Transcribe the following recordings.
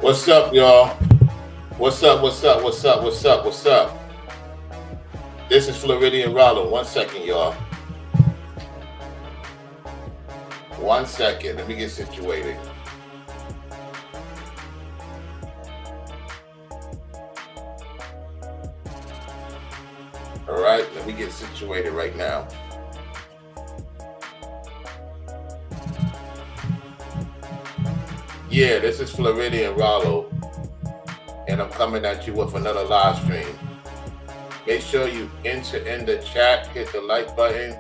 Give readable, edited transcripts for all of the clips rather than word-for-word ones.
What's up, y'all? What's up? What's up? What's up? What's up? What's up? This is Floridian Rollo. 1 second, y'all. 1 second. Let me get situated. All right, let me get situated right now. Yeah, this is Floridian Rollo, and I'm coming at you with another live stream. Make sure you enter in the chat, hit the like button,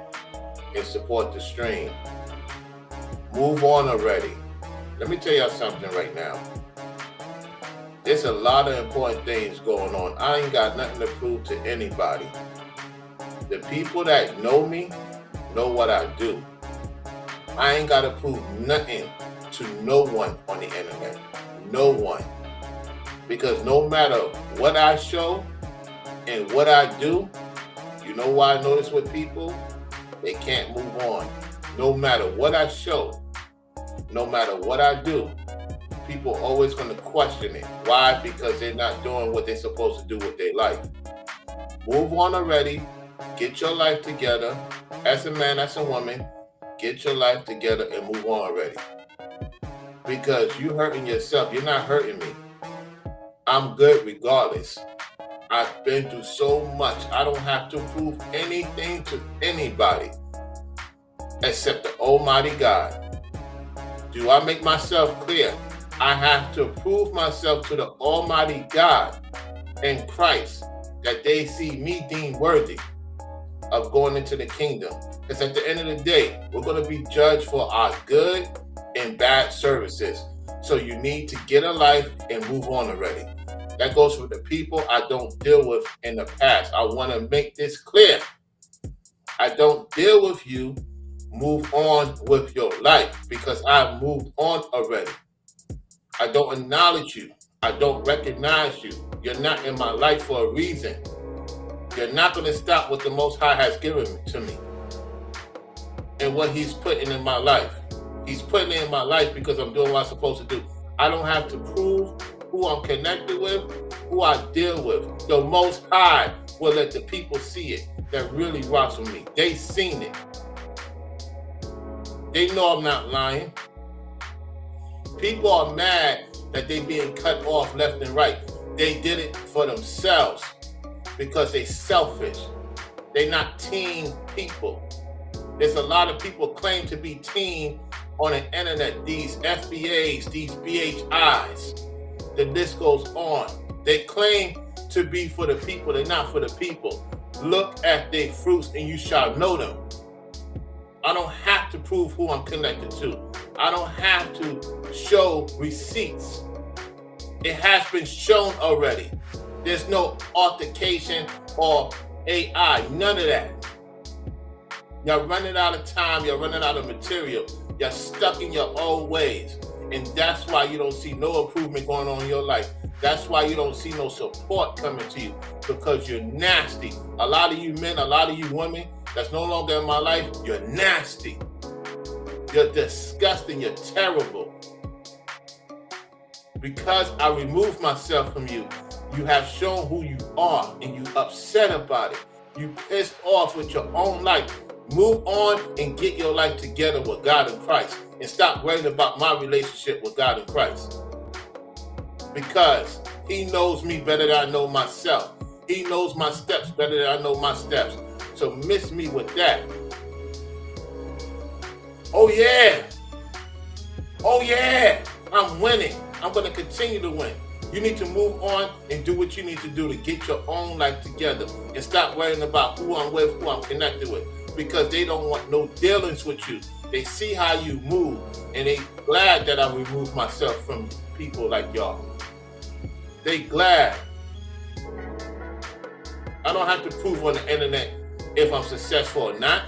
and support the stream. Move on already. Let me tell y'all something right now. There's a lot of important things going on. I ain't got nothing to prove to anybody. The people that know me know what I do. I ain't got to prove nothing to no one on the internet. No one. Because no matter what I show and what I do, you know why I notice with people? They can't move on. No matter what I show, no matter what I do, people are always going to question it. Why? Because they're not doing what they're supposed to do with their life. Move on already. Get your life together. As a man, as a woman, get your life together and move on already. Because you're hurting yourself. You're not hurting me. I'm good regardless. I've been through so much. I don't have to prove anything to anybody except the Almighty God. Do I make myself clear? I have to prove myself to the Almighty God and Christ that they see me deemed worthy of going into the kingdom. Because at the end of the day, we're going to be judged for our good and bad services. So you need to get a life and move on already. That goes for the people I don't deal with in the past. I want to make this clear. I don't deal with you. Move on with your life because I've moved on already. I don't acknowledge you. I don't recognize you. You're not in my life for a reason. You're not going to stop what the Most High has given to me and what He's putting in my life. He's putting it in my life because I'm doing what I'm supposed to do. I don't have to prove who I'm connected with, who I deal with. The Most High will let the people see it that really rocks with me. They seen it. They know I'm not lying. People are mad that they being cut off left and right. They did it for themselves because they selfish. They're not teen people. There's a lot of people claim to be teen on the internet. These FBAs, these BHIs. The list goes on. They claim to be for the people. They're not for the people. Look at their fruits and you shall know them. I don't have to prove who I'm connected to. I don't have to show receipts. It has been shown already. There's no altercation or AI, none of that. You're running out of time. You're running out of material. You're stuck in your old ways. And that's why you don't see no improvement going on in your life. That's why you don't see no support coming to you because you're nasty. A lot of you men, a lot of you women that's no longer in my life, you're nasty. You're disgusting. You're terrible. Because I removed myself from you, you have shown who you are and you upset about it. You pissed off with your own life. Move on and get your life together with God and Christ and stop worrying about my relationship with God and Christ. Because He knows me better than I know myself. He knows my steps better than I know my steps. So miss me with that. Oh yeah. Oh yeah. I'm winning. I'm going to continue to win. You need to move on and do what you need to do to get your own life together and stop worrying about who I'm with, who I'm connected with. Because they don't want no dealings with you. They see how you move and they glad that I removed myself from people like y'all. They glad. I don't have to prove on the internet if I'm successful or not.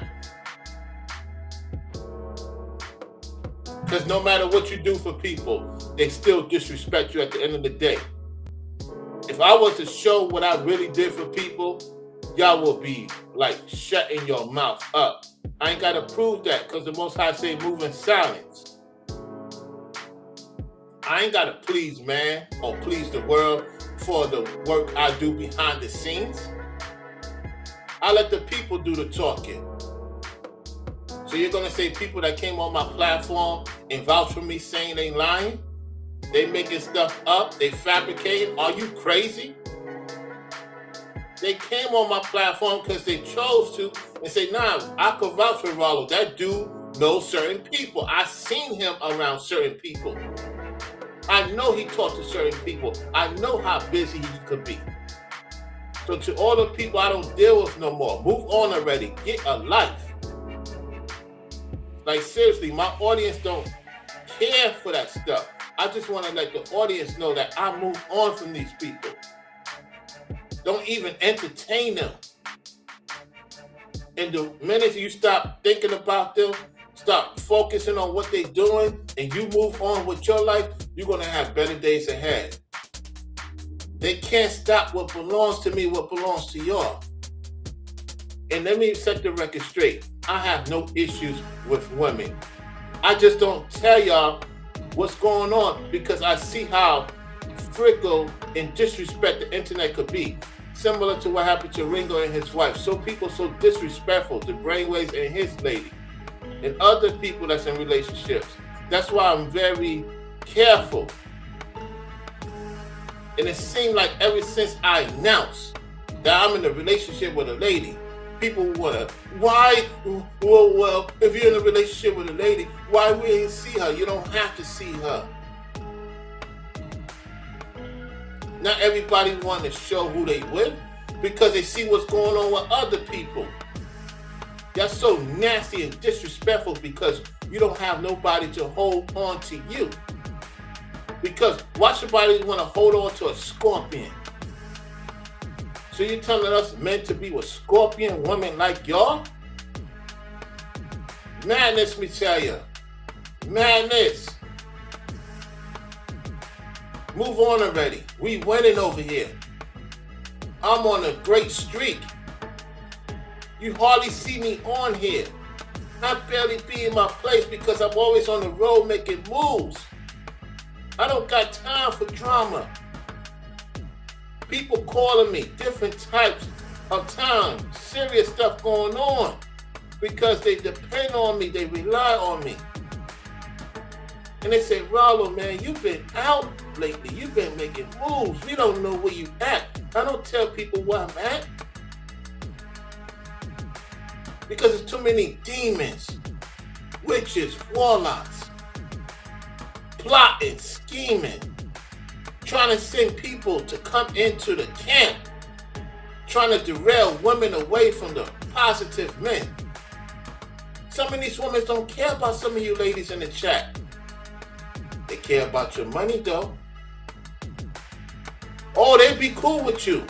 Because no matter what you do for people, they still disrespect you at the end of the day. If I was to show what I really did for people, y'all will be like shutting your mouth up. I ain't got to prove that because the Most High say move in silence. I ain't got to please man or please the world for the work I do behind the scenes. I let the people do the talking. So you're going to say people that came on my platform and vouch for me saying they lying? They making stuff up? They fabricating? Are you crazy? They came on my platform because they chose to and say, nah, I could vouch for Rollo. That dude knows certain people. I seen him around certain people. I know he talked to certain people. I know how busy he could be. So to all the people I don't deal with no more, move on already. Get a life. Like seriously, my audience don't care for that stuff. I just want to let the audience know that I move on from these people. Don't even entertain them. And the minute you stop thinking about them, stop focusing on what they're doing, and you move on with your life, you're going to have better days ahead. They can't stop what belongs to me, what belongs to y'all. And let me set the record straight. I have no issues with women. I just don't tell y'all what's going on because I see how fickle and disrespect the internet could be. Similar to what happened to Ringo and his wife. So people so disrespectful to Brainwaves and his lady and other people that's in relationships. That's why I'm very careful. And it seemed like ever since I announced that I'm in a relationship with a lady, people wanna, why, well, if you're in a relationship with a lady, why we ain't see her? You don't have to see her. Not everybody want to show who they with because they see what's going on with other people. That's so nasty and disrespectful because you don't have nobody to hold on to you. Because why should somebody want to hold on to a scorpion? So you're telling us men to be with scorpion women like y'all? Madness, me tell you. Madness. Move on already. We winning over here. I'm on a great streak. You hardly see me on here. I barely be in my place because I'm always on the road making moves. I don't got time for drama. People calling me different types of times, serious stuff going on because they depend on me, they rely on me. And they say, Rollo, man, you've been out lately. You've been making moves. We don't know where you at. I don't tell people where I'm at because there's too many demons, witches, warlocks, plotting, scheming, trying to send people to come into the camp, trying to derail women away from the positive men. Some of these women don't care about some of you ladies in the chat. They care about your money though. Oh, they'd be cool with you.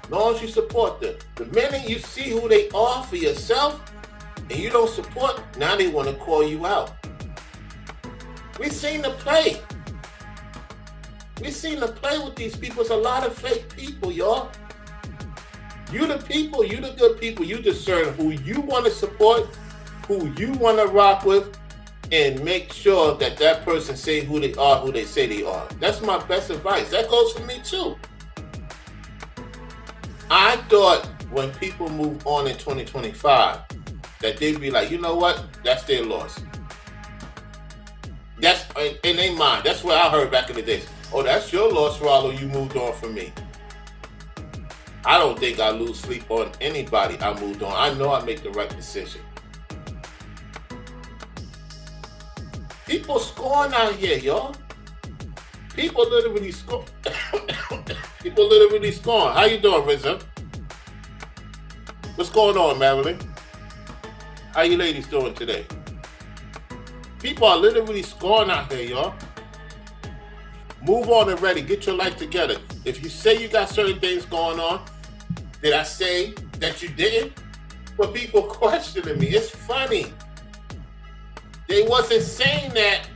As long as you support them. The minute you see who they are for yourself and you don't support, now they want to call you out. We seen the play. We seen the play with these people. It's a lot of fake people, y'all. You the people, you the good people. You discern who you want to support, who you want to rock with, and make sure that that person say who they are, who they say they are. That's my best advice. That goes for me too. I thought when people move on in 2025 that they'd be like, you know what? That's their loss. That's in their mind. That's what I heard back in the days. Oh, that's your loss, Rollo. You moved on from me. I don't think I lose sleep on anybody I moved on. I know I make the right decision. People scoring out here, y'all. People literally score. People literally scoring. How you doing, Rizzo? What's going on, Marilyn? How you ladies doing today? People are literally scoring out here, y'all. Move on already. Get your life together. If you say you got certain things going on, did I say that you didn't? But people questioning me. It's funny. They wasn't saying that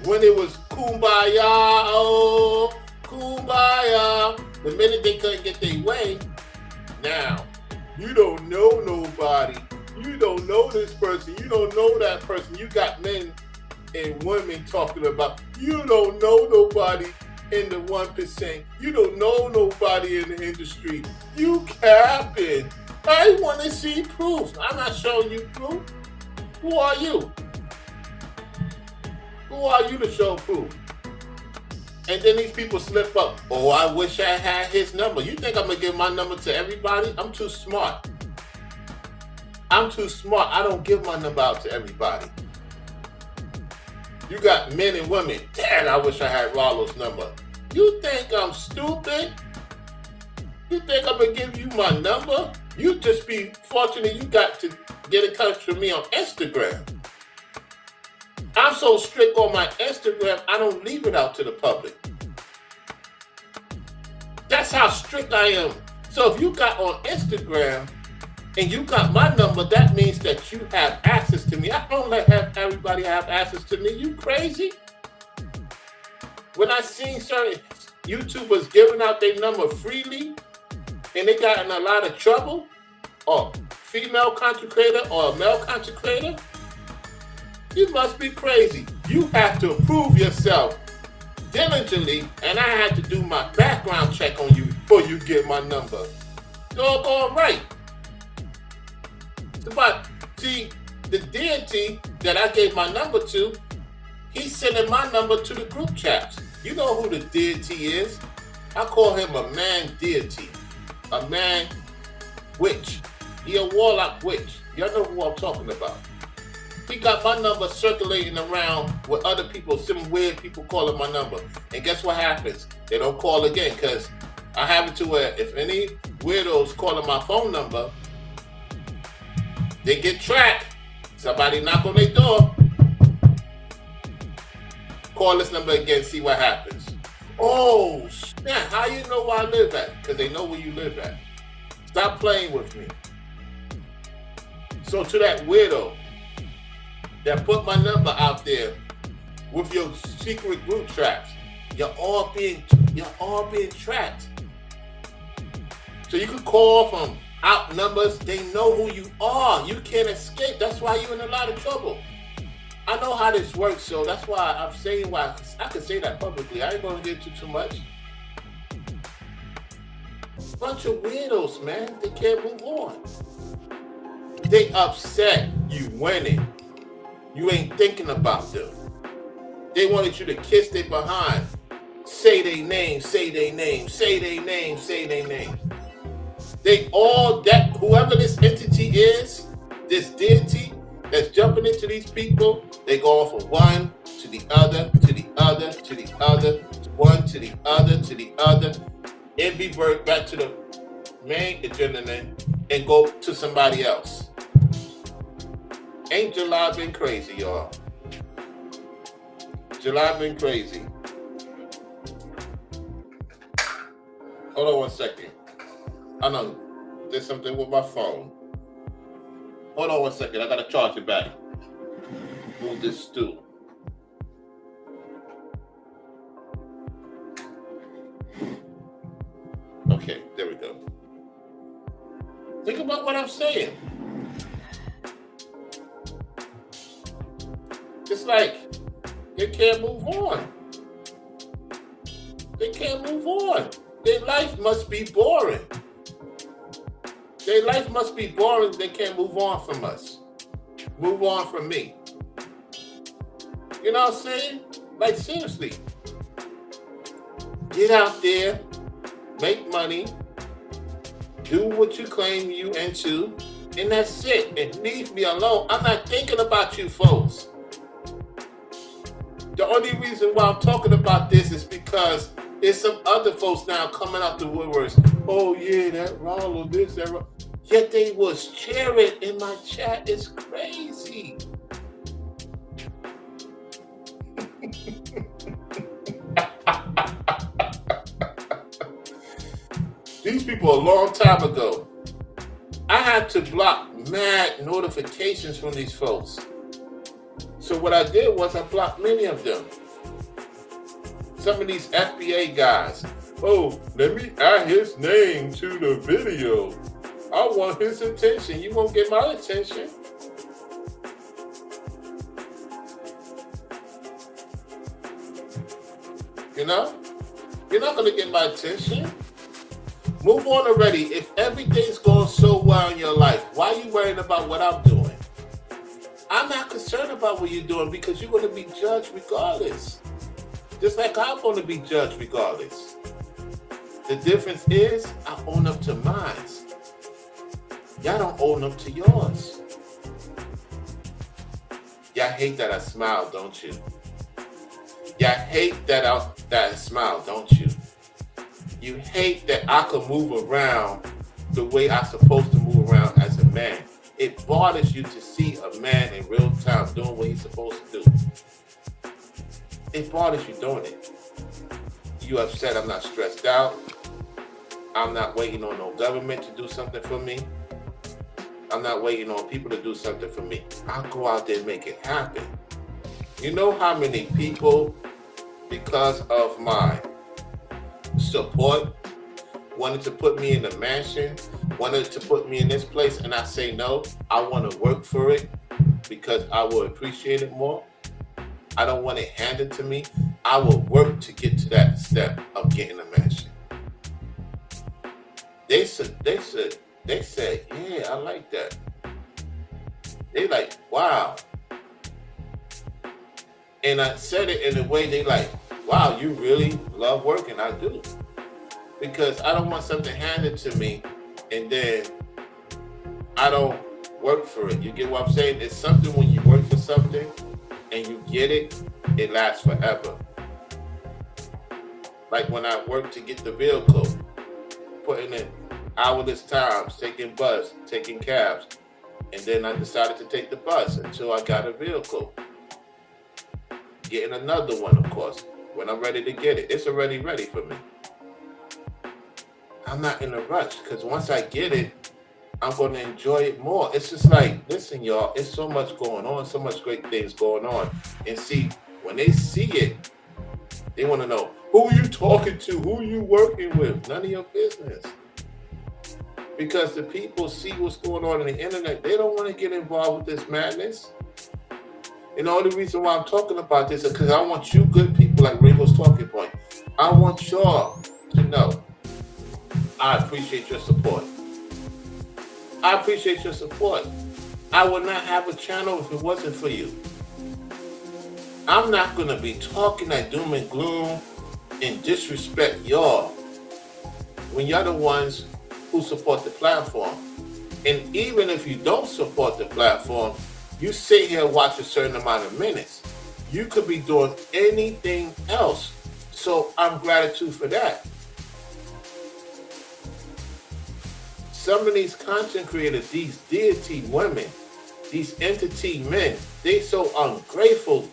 when it was kumbaya, oh, kumbaya. The minute they couldn't get their way, now, you don't know nobody. You don't know this person. You don't know that person. You got men and women talking about, You don't know nobody in the 1%. You don't know nobody in the industry. You capping. I want to see proof. I'm not showing you proof. Who are you? Who are you to show proof? And then these people slip up. Oh, I wish I had his number. You think I'm going to give my number to everybody? I'm too smart. I'm too smart. I don't give my number out to everybody. You got men and women. Dad, I wish I had Rollo's number. You think I'm stupid? You think I'm going to give you my number? You just be fortunate you got to get in touch with me on Instagram. I'm so strict on my Instagram, I don't leave it out to the public. That's how strict I am. So if you got on Instagram and you got my number, that means that you have access to me. I don't let everybody have access to me. You crazy? When I seen certain YouTubers giving out their number freely and they got in a lot of trouble, or female content creator or a male content creator, you must be crazy. You have to prove yourself diligently, and I had to do my background check on you before you get my number. Doggone right. But see, the deity that I gave my number to, he's sending my number to the group chats. You know who the deity is? I call him a man deity, a man witch. He a warlock witch. Y'all know who I'm talking about. He got my number circulating around with other people, some weird people calling my number. And guess what happens? They don't call again, because I have it to where if any weirdos calling my phone number, they get tracked. Somebody knock on their door. Call this number again, see what happens. Oh, snap. How you know where I live at? Because they know where you live at. Stop playing with me. So to that weirdo that put my number out there with your secret group traps, you're all being tracked. So you can call from out numbers. They know who you are. You can't escape. That's why you're in a lot of trouble. I know how this works, so that's why I'm saying why I can say that publicly. I ain't gonna get into too much. Bunch of weirdos, man. They can't move on. They upset you winning. You ain't thinking about them. They wanted you to kiss their behind. Say their name, say their name, say their name, say their name. They all, that whoever this entity is, this deity that's jumping into these people, they go off of one to the other, to the other, to the other, one to the other, to the other, and revert back to the main agenda and go to somebody else. Ain't July been crazy, y'all? July been crazy. Hold on 1 second. I know there's something with my phone. Hold on 1 second. I gotta charge it back. Move this stool. Okay, there we go. Think about what I'm saying. It's like they can't move on. They can't move on. Their life must be boring. Their life must be boring. They can't move on from us. Move on from me. You know what I'm saying? Like, seriously. Get out there, make money, do what you claim you into, and that's it. And leave me alone. I'm not thinking about you folks. The only reason why I'm talking about this is because there's some other folks now coming out the woodworks. Oh yeah, that Rollo, this, that Rollo. Yet they was cheering in my chat. It's crazy. These people a long time ago, I had to block mad notifications from these folks. So what I did was I blocked many of them. Some of these FBA guys. Oh, let me add his name to the video. I want his attention. You won't get my attention. You know? You're not going to get my attention. Move on already. If everything's going so well in your life, why are you worrying about what I'm doing? I'm not concerned about what you're doing because you're going to be judged regardless. Just like I'm going to be judged regardless. The difference is I own up to mine. Y'all don't own up to yours. Y'all hate that I smile, don't you? Y'all hate that I smile, don't you? You hate that I can move around the way I'm supposed to move around as a man. It bothers you to see a man in real time doing what he's supposed to do. It bothers you doing it. You upset I'm not stressed out. I'm not waiting on no government to do something for me. I'm not waiting on people to do something for me. I'll go out there and make it happen. You know how many people, because of my support, wanted to put me in a mansion, wanted to put me in this place, and I say no. I want to work for it because I will appreciate it more. I don't want it handed to me. I will work to get to that step of getting a mansion. They said, yeah, I like that. They like, wow. And I said it in a way they like, wow, you really love working. I do. Because I don't want something handed to me and then I don't work for it. You get what I'm saying? It's something when you work for something and you get it, it lasts forever. Like when I worked to get the vehicle, putting in hourless times, taking bus, taking cabs, and then I decided to take the bus until I got a vehicle. Getting another one, of course, when I'm ready to get it. It's already ready for me. I'm not in a rush because once I get it, I'm going to enjoy it more. It's just like, listen, y'all, it's so much going on, so much great things going on. And see, when they see it, they want to know, who are you talking to? Who are you working with? None of your business. Because the people see what's going on the internet. They don't want to get involved with this madness. And the only reason why I'm talking about this is because I want you good people like Ringo's Talking Point. I want y'all to know I appreciate your support. I appreciate your support. I would not have a channel if it wasn't for you. I'm not going to be talking that doom and gloom and disrespect y'all when y'all the ones who support the platform. And even if you don't support the platform, you sit here and watch a certain amount of minutes. You could be doing anything else. So I'm gratitude for that. Some of these content creators, these deity women, these entity men, they so ungrateful.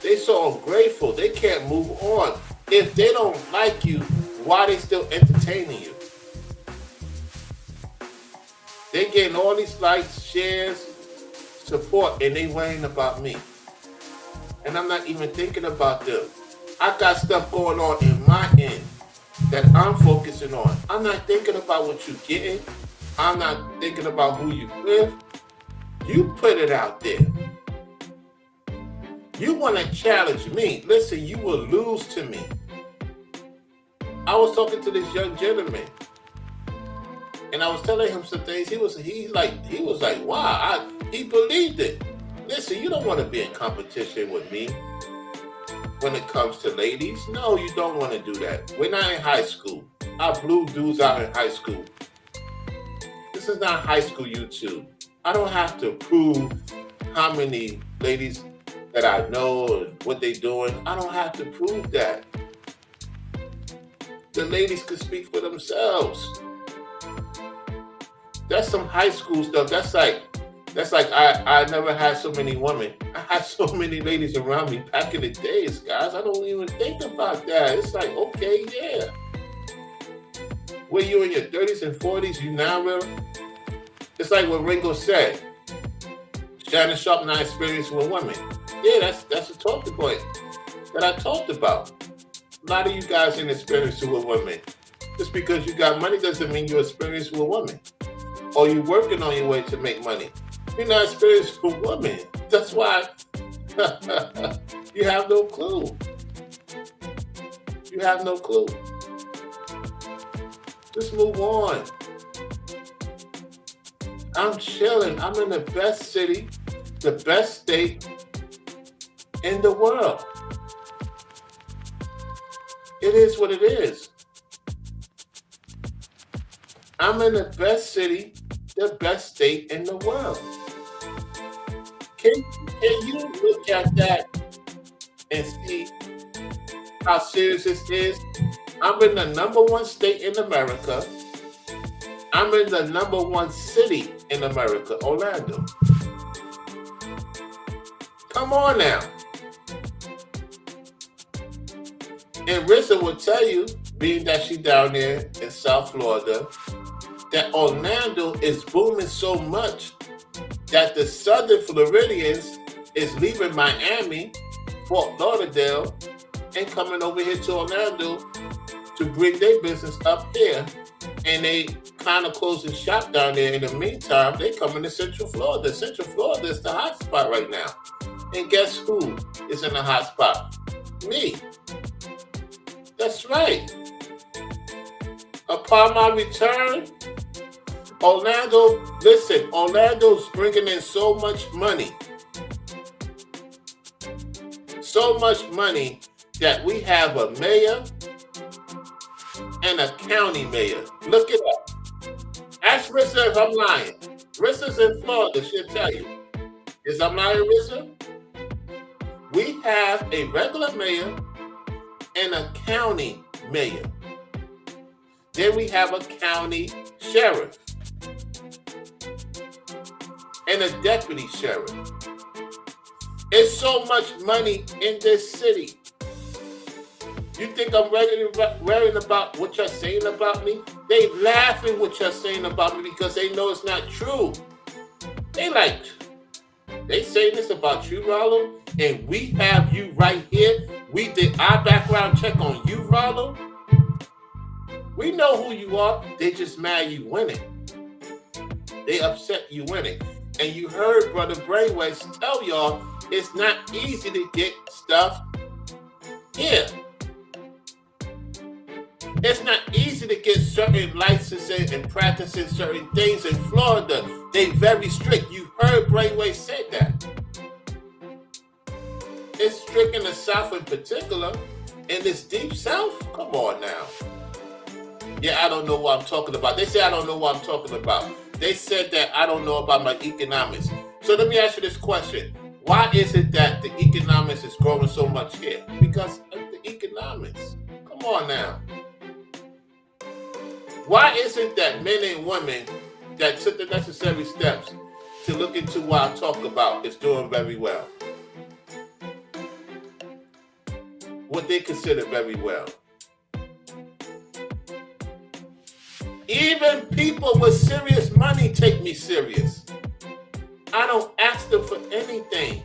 They so ungrateful. They can't move on. If they don't like you, why are they still entertaining you? They getting all these likes, shares, support, and they worrying about me. And I'm not even thinking about them. I got stuff going on in my end that I'm focusing on. I'm not thinking about what you're getting. I'm not thinking about who you with. You put it out there. You want to challenge me. Listen, you will lose to me. I was talking to this young gentleman. And I was telling him some things. He was like, wow, he believed it. Listen, you don't want to be in competition with me when it comes to ladies. No, you don't want to do that. We're not in high school. I blew dudes out in high school. This is not high school YouTube. I don't have to prove how many ladies that I know and what they're doing. I don't have to prove that. The ladies can speak for themselves. That's some high school stuff. That's like I never had so many women. I had so many ladies around me back in the days, guys. I don't even think about that. It's like, okay, yeah. When you're in your 30s and 40s, you now real. It's like what Ringo said. Shannon Sharpe not experienced with women. Yeah, that's a talking point that I talked about. A lot of you guys ain't experienced with women. Just because you got money doesn't mean you're experienced with women. Or you're working on your way to make money. You're not experienced with women. That's why you have no clue. You have no clue. Just move on. I'm chilling. I'm in the best city, the best state in the world. It is what it is. I'm in the best city, the best state in the world. Can you look at that and see how serious this is? I'm in the number one state in America. I'm in the number one city in America, Orlando. Come on now. And Rissa will tell you, being that she's down there in South Florida, that Orlando is booming so much that the Southern Floridians is leaving Miami, Fort Lauderdale, and coming over here to Orlando to bring their business up here. And they kind of closing shop down there. In the meantime, they coming to Central Florida. Central Florida is the hot spot right now. And guess who is in the hot spot? Me. That's right. Upon my return, Orlando's bringing in so much money. So much money that we have a mayor and a county mayor. Look it up. Ask Rissa if I'm lying. Rissa's in Florida, she'll tell you. Is I'm lying, Rissa? We have a regular mayor and a county mayor. Then we have a county sheriff and a deputy sheriff. It's so much money in this city. You think I'm worried about what you're saying about me? They laughing what you're saying about me because they know it's not true. They say this about you, Rollo, and we have you right here. We did our background check on you, Rollo. We know who you are. They just mad you winning. They upset you winning. And you heard Brother Brainwaves tell y'all it's not easy to get stuff here. It's not easy to get certain licenses and practicing certain things in Florida. They very strict. You heard Brainwave said that. It's strict in the South in particular. In this deep South? Come on now. Yeah, I don't know what I'm talking about. They say I don't know what I'm talking about. They said that I don't know about my economics. So let me ask you this question. Why is it that the economics is growing so much here? Because of the economics. Come on now. Why is it that men and women that took the necessary steps to look into what I talk about is doing very well? What they consider very well. Even people with serious money take me serious. I don't ask them for anything.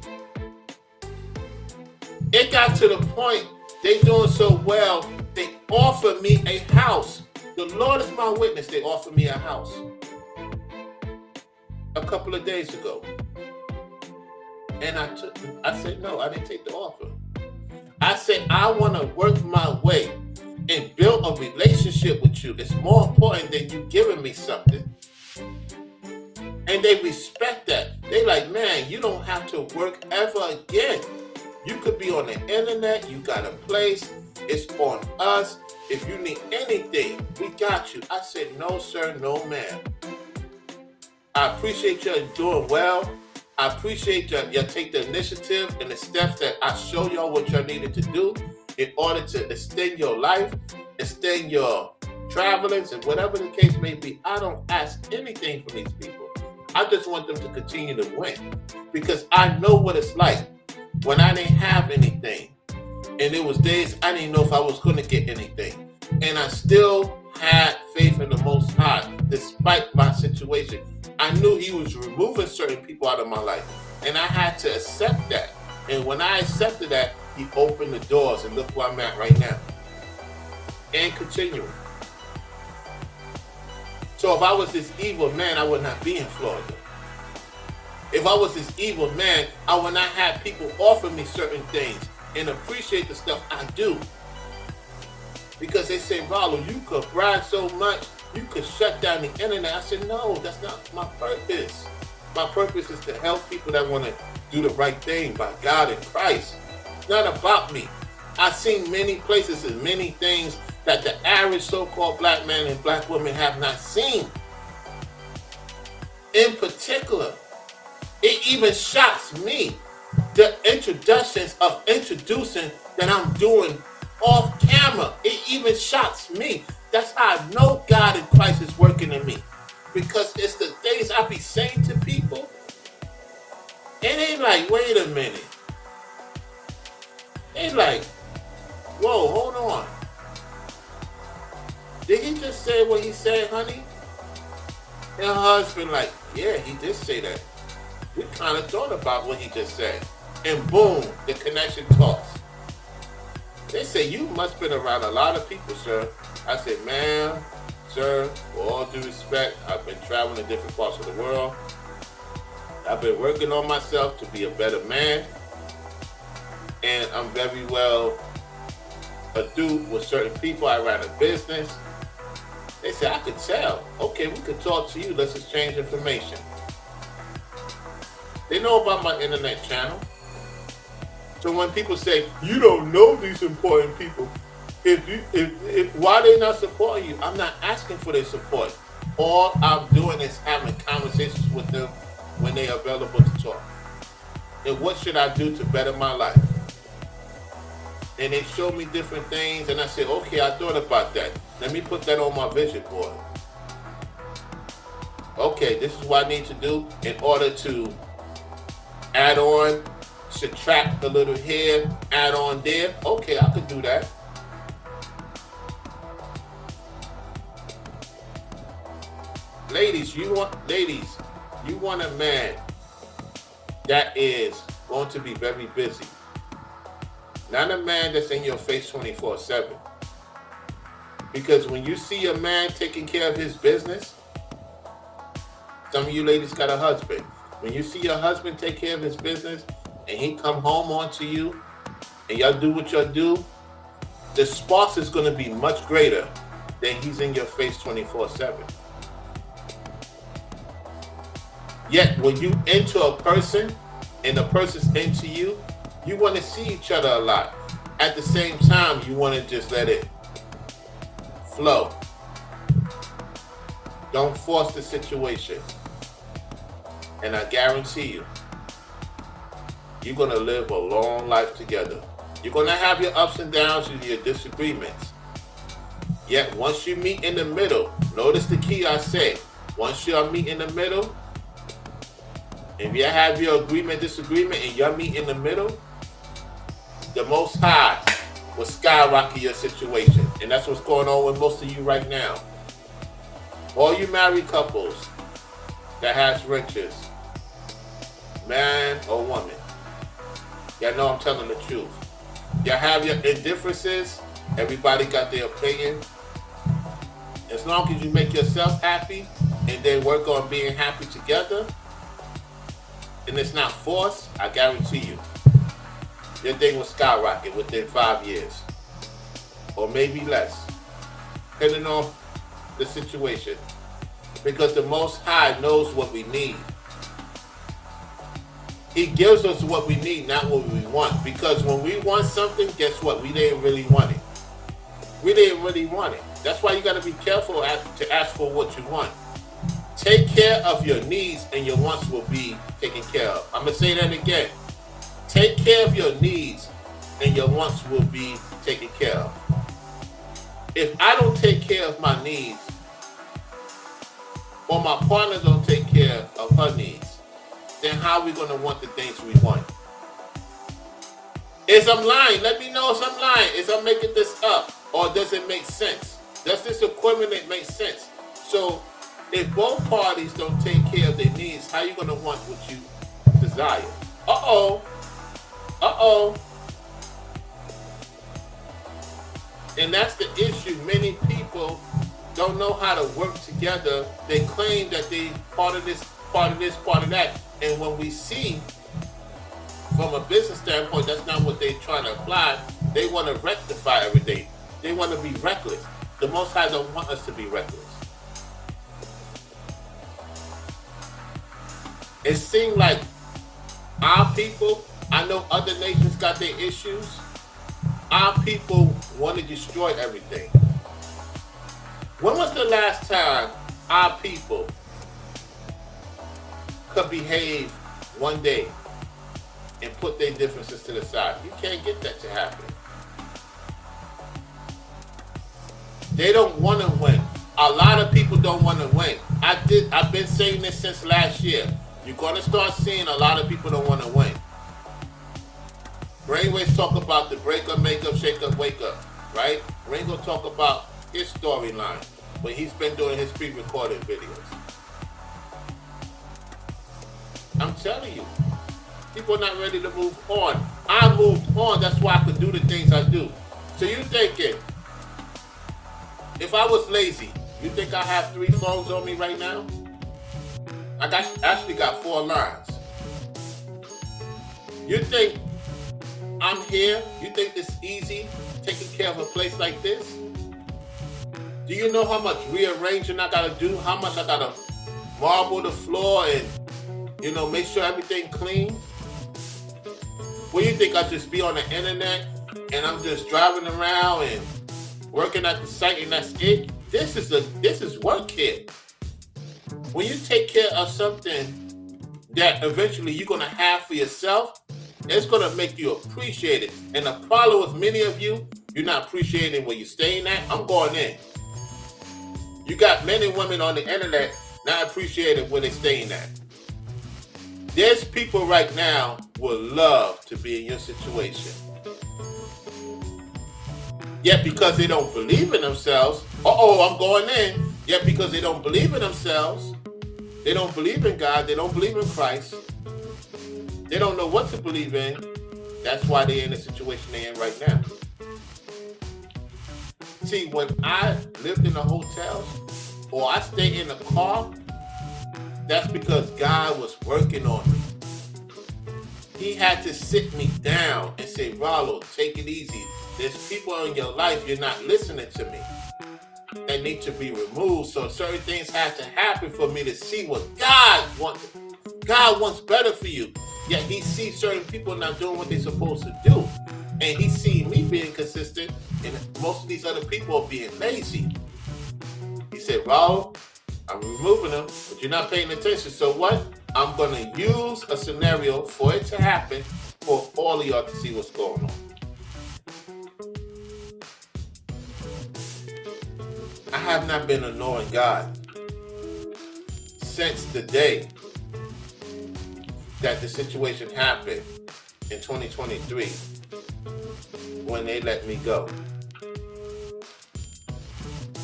It got to the point they doing so well, they offer me a house. The Lord is my witness, they offered me a house a couple of days ago. And I said, no, I didn't take the offer. I said, I want to work my way and build a relationship with you. It's more important than you giving me something. And they respect that. They like, man, you don't have to work ever again. You could be on the internet. You got a place. It's on us. If you need anything, we got you. I said, no, sir, no, ma'am. I appreciate you doing well. I appreciate you take the initiative and the steps that I show y'all what y'all needed to do in order to extend your life, extend your travelings, and whatever the case may be. I don't ask anything from these people. I just want them to continue to win because I know what it's like when I didn't have anything. And there was days I didn't know if I was going to get anything. And I still had faith in the Most High despite my situation. I knew He was removing certain people out of my life. And I had to accept that. And when I accepted that, He opened the doors. And look where I'm at right now. And continuing. So if I was this evil man, I would not be in Florida. If I was this evil man, I would not have people offer me certain things and appreciate the stuff I do. Because they say, Rollo, you could brag so much, you could shut down the internet. I said, no, that's not my purpose. My purpose is to help people that want to do the right thing by God and Christ. It's not about me. I've seen many places and many things that the average so-called black man and black woman have not seen. In particular, it even shocks me, the introductions of introducing that I'm doing off camera. It even shocks me. That's how I know God and Christ is working in me. Because it's the things I be saying to people. And they like, wait a minute. They like, whoa, hold on. Did he just say what he said, honey? And her husband like, yeah, he did say that. We kind of thought about what he just said. And boom, the connection talks. They say, you must have been around a lot of people, sir. I said, ma'am, sir, with all due respect, I've been traveling to different parts of the world. I've been working on myself to be a better man. And I'm very well ado with certain people. I ran a business. They said, I could tell. Okay, we could talk to you. Let's exchange information. They know about my internet channel. So when people say, you don't know these important people, if why they not supporting you? I'm not asking for their support. All I'm doing is having conversations with them when they are available to talk. And what should I do to better my life? And they showed me different things, and I said, okay, I thought about that. Let me put that on my vision board. Okay, this is what I need to do in order to add on, subtract a little here, add on there. Okay, I could do that. Ladies, you want a man that is going to be very busy. Not a man that's in your face 24/7. Because when you see a man taking care of his business, some of you ladies got a husband. When you see your husband take care of his business and he come home onto you and y'all do what y'all do, the sparks is going to be much greater than he's in your face 24/7. Yet when you into a person and the person's into you, you want to see each other a lot. At the same time, you want to just let it flow. Don't force the situation. And I guarantee you, you're going to live a long life together. You're going to have your ups and downs and your disagreements. Yet once you meet in the middle, notice the key I say, once y'all meet in the middle, if you have your agreement, disagreement, and y'all meet in the middle, the Most High will skyrocket your situation. And that's what's going on with most of you right now. All you married couples that has riches, man or woman, y'all know I'm telling the truth. Y'all have your indifferences. Everybody got their opinion. As long as you make yourself happy and then work on being happy together, and it's not forced, I guarantee you, your thing will skyrocket within 5 years. Or maybe less, depending on the situation. Because the Most High knows what we need. He gives us what we need, not what we want. Because when we want something, guess what? We didn't really want it. We didn't really want it. That's why you got to be careful to ask for what you want. Take care of your needs and your wants will be taken care of. I'm going to say that again. Take care of your needs and your wants will be taken care of. If I don't take care of my needs, or my partner don't take care of her needs, then how are we going to want the things we want? Is I'm lying? Let me know if I'm lying. Is I'm making this up? Or does it make sense? Does this equivalent make sense? So if both parties don't take care of their needs, how are you going to want what you desire? Uh-oh. And that's the issue. Many people don't know how to work together. They claim that they part of this, part of this, part of that. And when we see from a business standpoint, that's not what they're trying to apply. They want to rectify everything. They want to be reckless. The Most High don't want us to be reckless. It seemed like our people, I know other nations got their issues. Our people want to destroy everything. When was the last time our people could behave one day and put their differences to the side? You can't get that to happen. They don't want to win. A lot of people don't want to win. I've been saying this since last year. You're going to start seeing a lot of people don't want to win. Brainwaves talk about the break up, make up, shake up, wake up, right? Ringo talk about his storyline when he's been doing his pre-recorded videos. I'm telling you, people are not ready to move on. I moved on, that's why I could do the things I do. So you thinking, if I was lazy, you think I have 3 phones on me right now? I actually got 4 lines. You think I'm here? You think it's easy taking care of a place like this? Do you know how much rearranging I gotta do? How much I gotta marble the floor and, make sure everything clean? What do you think? I just be on the internet and I'm just driving around and working at the site and that's it? This is work here. When you take care of something that eventually you're gonna have for yourself, it's gonna make you appreciate it. And the problem with many of you, you're not appreciating where you're staying at. I'm going in. You got men and women on the internet not appreciating where they're staying at. There's people right now would love to be in your situation. Yet because they don't believe in themselves, I'm going in. Yet because they don't believe in themselves, they don't believe in God, they don't believe in Christ, they don't know what to believe in, that's why they're in the situation they're in right now. See, when I lived in a hotel or I stayed in a car, that's because God was working on me. He had to sit me down and say, Rollo, take it easy. There's people in your life you're not listening to me. They need to be removed. So certain things have to happen for me to see what God wants. God wants better for you. Yet he sees certain people not doing what they're supposed to do. And he sees me being consistent and most of these other people are being lazy. He said, Rollo, I'm removing them, but you're not paying attention. So what? I'm going to use a scenario for it to happen for all of y'all to see what's going on. I have not been annoying God since the day that the situation happened in 2023 when they let me go.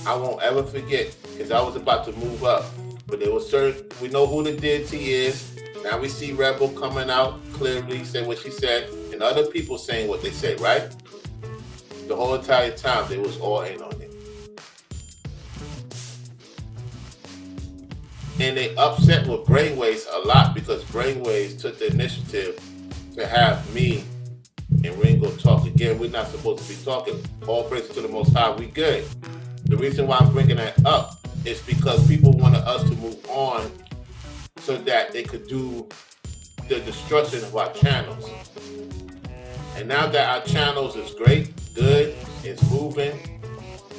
I won't ever forget because I was about to move up, but there was certain, we know who the deity is. Now we see Rebel coming out clearly, say what she said, and other people saying what they said, right? The whole entire time they was all in on it. And they upset with Brainwaves a lot because Brainwaves took the initiative to have me and Ringo talk again. We're not supposed to be talking. All praise to the Most High. We good. The reason why I'm bringing that up is because people wanted us to move on so that they could do the destruction of our channels. And now that our channels is great, good, it's moving,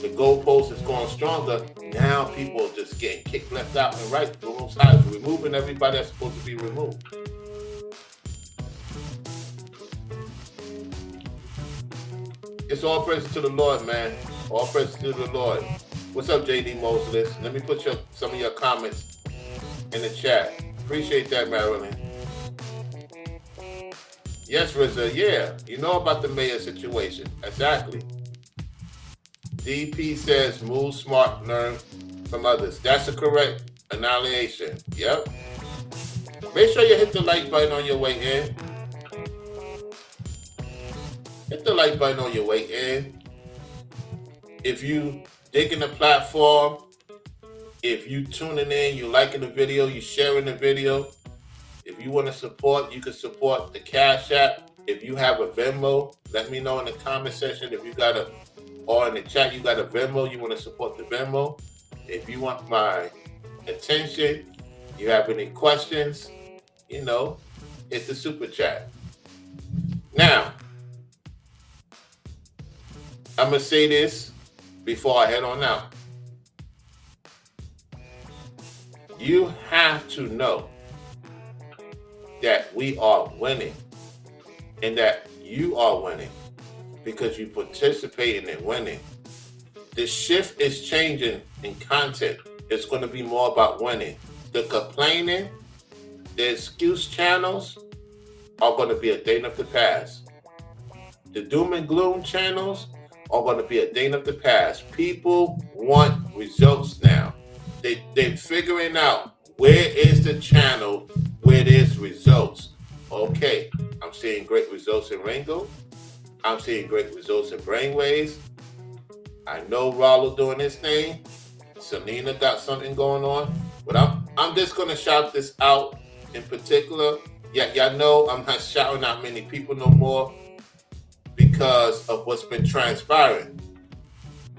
the goalpost is going stronger, now people are just getting kicked left out and right. The Most High is removing everybody that's supposed to be removed. It's all praise to the Lord, man. All praise to the Lord. What's up, JD Mosless? Let me put some of your comments in the chat. Appreciate that, Marilyn. Yes, Rizza, yeah. You know about the mayor situation. Exactly. DP says, move smart, learn from others. That's a correct annihilation. Yep. Make sure you hit the like button on your way in. Hit the like button on your way in. If you digging the platform, if you tuning in, you liking the video, you sharing the video. If you want to support, you can support the Cash App. If you have a Venmo, let me know in the comment section. If you got a or in the chat you got a Venmo, you want to support the Venmo. If you want my attention, you have any questions, hit the super chat. Now, I'm going to say this before I head on out. You have to know that we are winning and that you are winning because you participating in winning. The shift is changing in content. It's going to be more about winning. The complaining, the excuse channels are going to be a thing of the past. The doom and gloom channels are going to be a thing of the past. People want results now. They're figuring out where is the channel where there's results. Okay, I'm seeing great results in Ringo. I'm seeing great results in Brainwaves. I know Rollo doing his thing. Selena got something going on. But I'm just going to shout this out in particular. Yeah, y'all know I'm not shouting out many people no more because of what's been transpiring.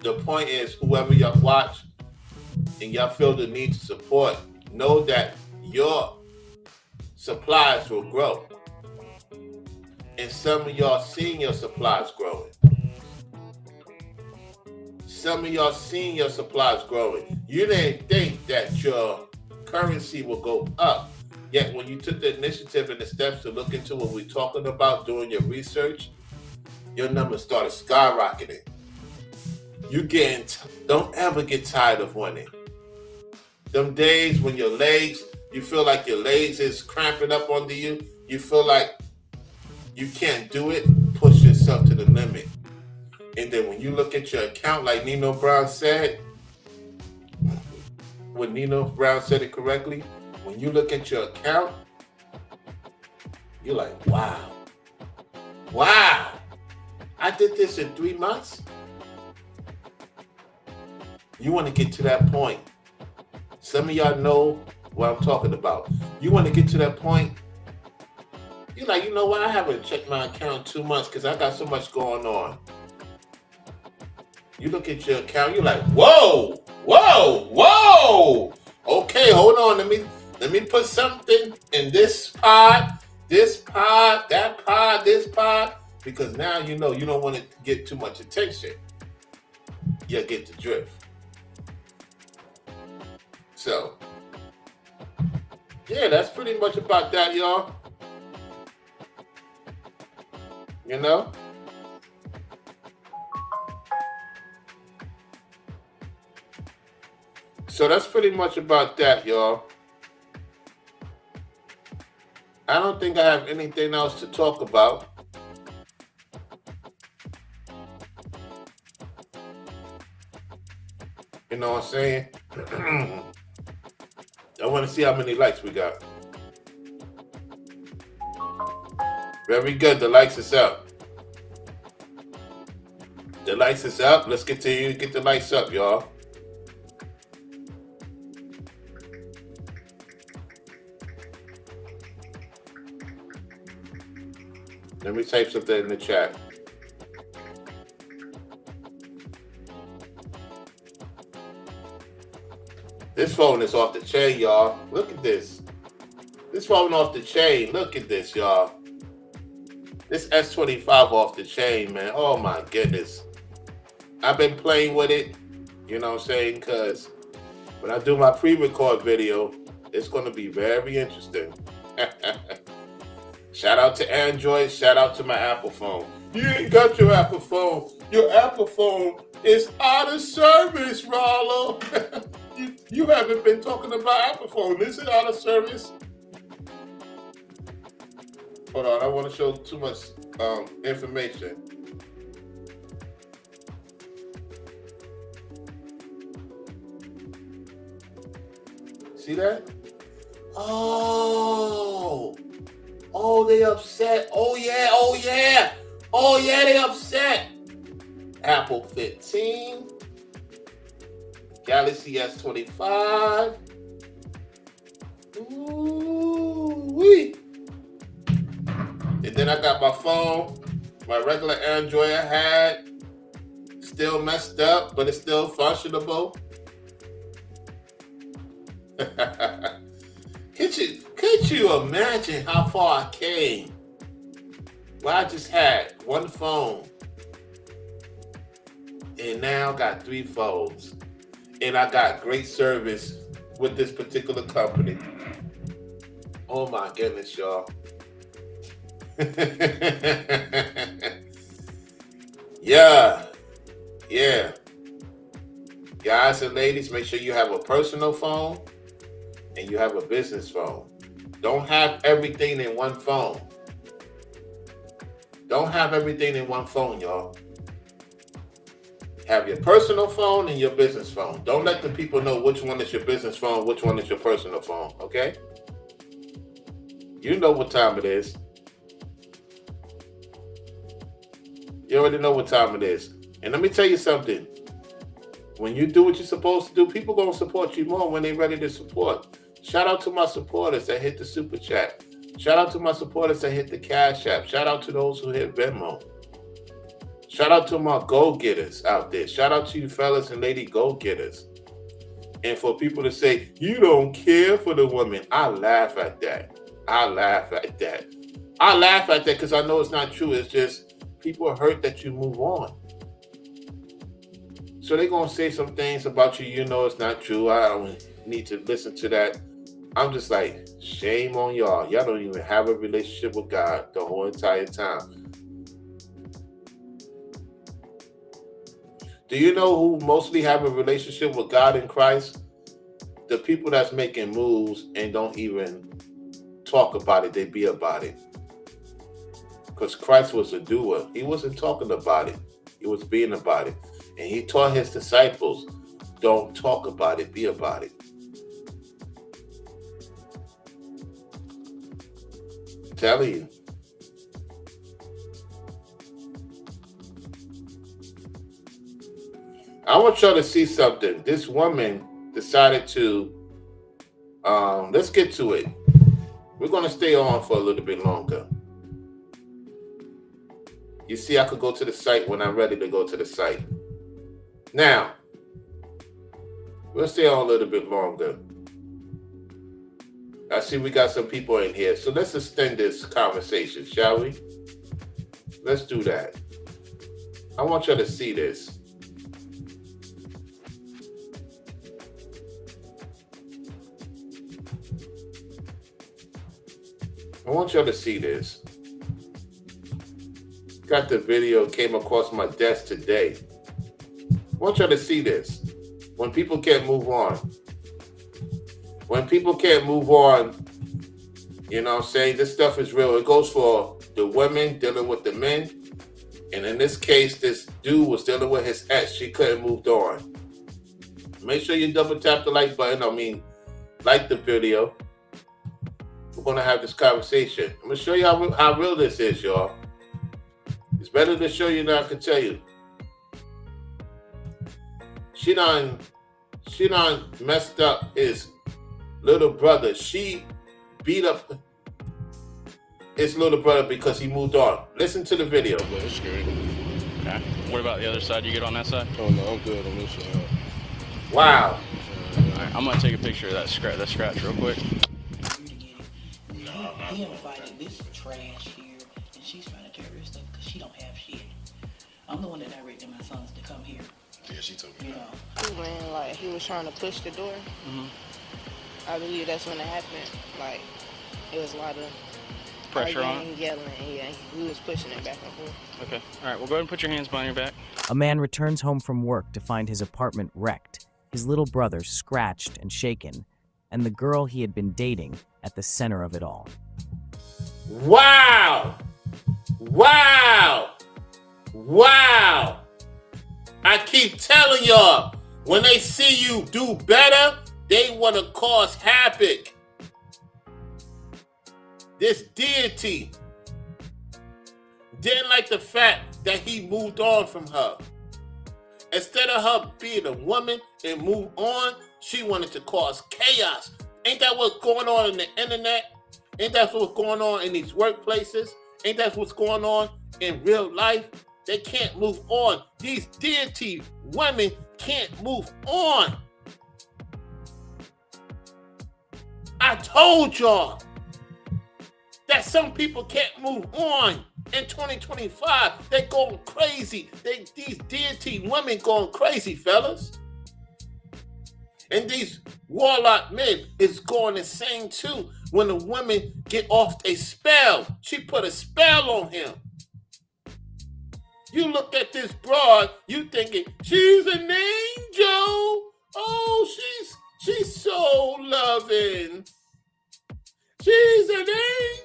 The point is, whoever y'all watch and y'all feel the need to support, know that your supplies will grow. And some of y'all seeing your supplies growing. Some of y'all seeing your supplies growing. You didn't think that your currency will go up. Yet when you took the initiative and the steps to look into what we're talking about, doing your research, your numbers started skyrocketing. Don't ever get tired of winning. Them days when your legs, you feel like your legs is cramping up under you, you feel like you can't do it, push yourself to the limit. And then when you look at your account, like Nino Brown said, when Nino Brown said it correctly, when you look at your account, you're like, wow, I did this in 3 months. You want to get to that point. Some of y'all know what I'm talking about. You want to get to that point. You're like, you know what? I haven't checked my account in 2 months because I got so much going on. You look at your account, you're like, whoa. Okay, hold on. Let me put something in this pod, that pod, this pod, because now you know you don't want to get too much attention. You get the drift. So, yeah, that's pretty much about that, y'all. You know? So that's pretty much about that, y'all. I don't think I have anything else to talk about. You know what I'm saying? I want to see how many likes we got. Very good. The likes is up. The likes is up. Let's continue to get the likes up, y'all. Let me type something in the chat. This phone is off the chain, y'all. Look at this. This phone off the chain. Look at this, y'all. This S25 off the chain, man. Oh, my goodness. I've been playing with it, you know what I'm saying? Because when I do my pre-record video, it's going to be very interesting. Shout out to Android. Shout out to my Apple phone. You ain't got your Apple phone. Your Apple phone is out of service, Rollo. You haven't been talking about Apple phone. Is it out of service? Hold on. I want to show too much information. See that? Oh, they upset. Oh, yeah, they upset. Apple 15. Galaxy S25. Ooh-wee. And then I got my phone, my regular Android I had. still messed up, but it's still functionable. Could you imagine how far I came? Well, I just had one phone, and now I got 3 phones, and I got great service with this particular company. Oh my goodness, y'all. Yeah. Guys and ladies, make sure you have a personal phone and you have a business phone. Don't have everything in one phone. Don't have everything in one phone, y'all. Have your personal phone and your business phone. Don't let the people know which one is your business phone, which one is your personal phone, okay? You know what time it is. You already know what time it is. And let me tell you something. When you do what you're supposed to do, people going to support you more when they're ready to support. Shout out to my supporters that hit the super chat. Shout out to my supporters that hit the Cash App. Shout out to those who hit Venmo. Shout out to my go-getters out there. Shout out to you fellas and lady go-getters. And for people to say, you don't care for the women, I laugh at that. I laugh at that because I know it's not true. It's just people are hurt that you move on. So they're going to say some things about you, you know it's not true. I don't need to listen to that. I'm just like, shame on y'all. Y'all don't even have a relationship with God the whole entire time. Do you know who mostly have a relationship with God in Christ? The people that's making moves and don't even talk about it. They be about it. Because Christ was a doer. He wasn't talking about it. He was being about it. And he taught his disciples, don't talk about it, be about it. I'm telling you. I want y'all to see something. This woman decided to, let's get to it. We're going to stay on for a little bit longer. You see, I could go to the site when I'm ready to go to the site. Now, we'll stay on a little bit longer. I see we got some people in here. So let's extend this conversation, shall we? Let's do that. I want y'all to see this. I want y'all to see this. Got the video, came across my desk today. I want y'all to see this. When people can't move on. When people can't move on, you know what I'm saying? This stuff is real. It goes for the women dealing with the men. And in this case, this dude was dealing with his ex. She couldn't move on. Make sure you double tap the like button. Like the video. We're going to have this conversation. I'm going to show you how real this is, y'all. It's better to show you than I can tell you. She done messed up his little brother. She beat up his little brother because he moved on. Listen to the video. Yeah, it's scary. Okay. What about the other side? You get on that side? Oh no, I'm good on this side. Wow. Alright, I'm gonna take a picture of that scratch real quick. He invited this trash here, and she's trying to carry her stuff because she don't have shit. I'm the one that directed my sons to come here. Yeah, she told me. You know. He ran like he was trying to push the door. I believe that's when it happened. Like it was a lot of Pressure on arguing, yelling. Yeah, we was pushing it back and forth. Okay. All right. Well, go ahead and put your hands behind your back. A man returns home from work to find his apartment wrecked, his little brother scratched and shaken, and the girl he had been dating at the center of it all. Wow. I keep telling y'all, when they see you do better, they want to cause havoc. This deity didn't like the fact that he moved on from her. Instead of her being a woman and move on, she wanted to cause chaos. Ain't that what's going on in the internet? Ain't that what's going on in these workplaces? Ain't that what's going on in real life? They can't move on. These deity women can't move on. I told y'all that some people can't move on in 2025. They're going crazy. These deity women going crazy, fellas. And these warlock men is going insane too when the women get off a spell. She put a spell on him. You look at this broad, you thinking, she's an angel. Oh, she's so loving. She's an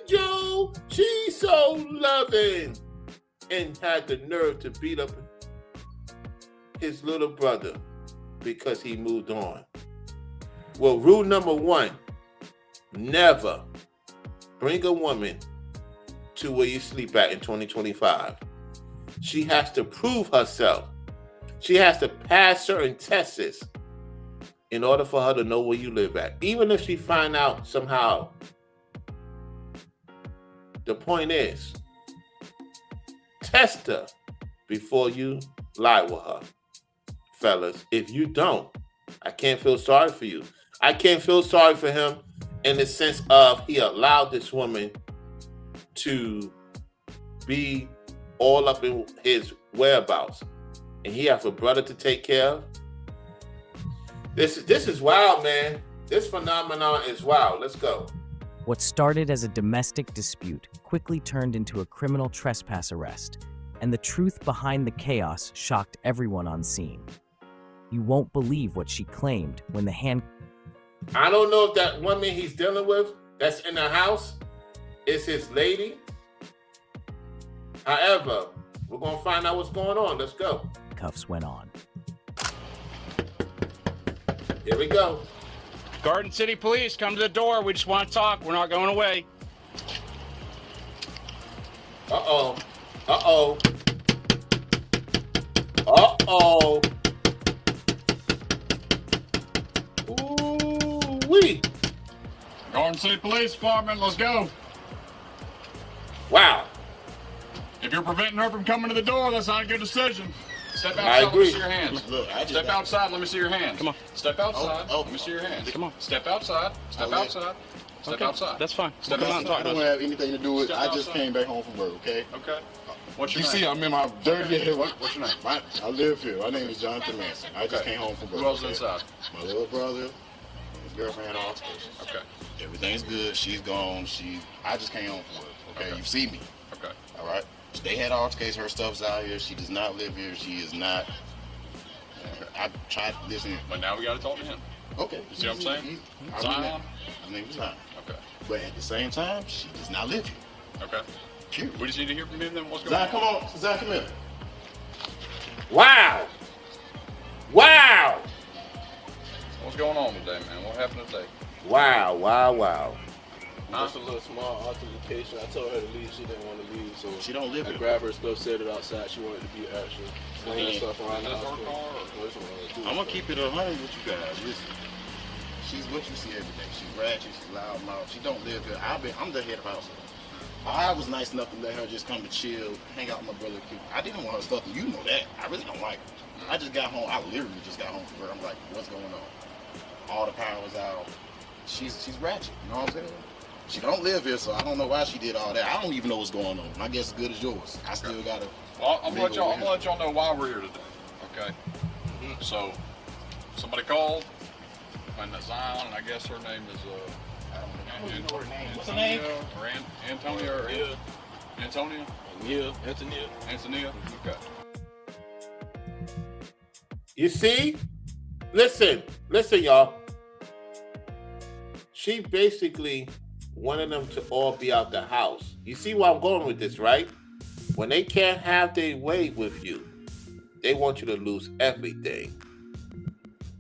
angel. She's so loving. And had the nerve to beat up his little brother because he moved on. Well, rule number 1, never bring a woman to where you sleep at in 2025. She has to prove herself. She has to pass certain tests in order for her to know where you live at. Even if she find out somehow. The point is, test her before you lie with her. Fellas, if you don't, I can't feel sorry for you. I can't feel sorry for him in the sense of he allowed this woman to be all up in his whereabouts. And he has a brother to take care of. This is wild, man. This phenomenon is wild. Let's go. What started as a domestic dispute quickly turned into a criminal trespass arrest, and the truth behind the chaos shocked everyone on scene. You won't believe what she claimed when the I don't know if that woman he's dealing with that's in the house is his lady. However, we're going to find out what's going on. Let's go. handcuffs went on. Here we go. Garden City Police, come to the door. We just want to talk. We're not going away. Uh-oh. Uh-oh. Uh-oh. Ooh-wee. Garden City Police Department, let's go. Wow. If you're preventing her from coming to the door, that's not a good decision. Step I outside, let agree. me see your hands. Look, Step outside, let me see your hands. Come on. Step outside, Oh, let me see your hands. Come on. Step outside, step Okay. outside, step Okay, outside. that's fine. Step Come on, outside. talk I to don't us. have anything to do with it. Step I just outside. came back home from work, okay? Okay. What's your You name? see, I'm in my dirty hair. What's your name? I live here. My name is Jonathan Manson. I just Okay. came home from work. Who else okay? inside? My little brother, his girlfriend had altercations. Okay. Everything's good. She's gone. I just came home from work, okay? Okay. You see me, Okay. all right? They had altercations. Her stuff's out here. She does not live here. She is not. I tried to listen. But now we got to talk to him. Okay. You see what I'm saying? Zion? His name is Zion. Okay. But at the same time, she does not live here. Okay. Period. We just need to hear from him then. What's going Zion, on? come on. Zion, come here. Wow. Wow. What's going on today, man? What happened today? Wow. Wow. Wow. Just a little small altercation. I told her to leave. She didn't want to leave, so She don't live I here. grabbed her stuff, set it outside. She wanted to be action. Sling stuff around the Is this house. her car or- I'm gonna keep it 100 with you guys. Listen, she's what you see every day. She's ratchet. She's loud mouth. She don't live here. I'm the head of household. I was nice enough to let her just come to chill, hang out with my brother. I didn't want her stuff, and you know that. I really don't like her. I just got home. I literally just got home from work. I'm like, what's going on? All the power was out. She's ratchet. You know what I'm saying? She don't live here, so I don't know why she did all that. I don't even know what's going on. My guess is good as yours. I still gotta. Well, I'm gonna Legal let y'all know why we're here today. Okay. So, somebody called, and Zion, and I guess her name is What's her name? Or Antonia or Antonia? Antonia. Okay. You see? Listen, y'all. She basically wanted them to all be out the house. You see where I'm going with this, right? When they can't have their way with you, they want you to lose everything.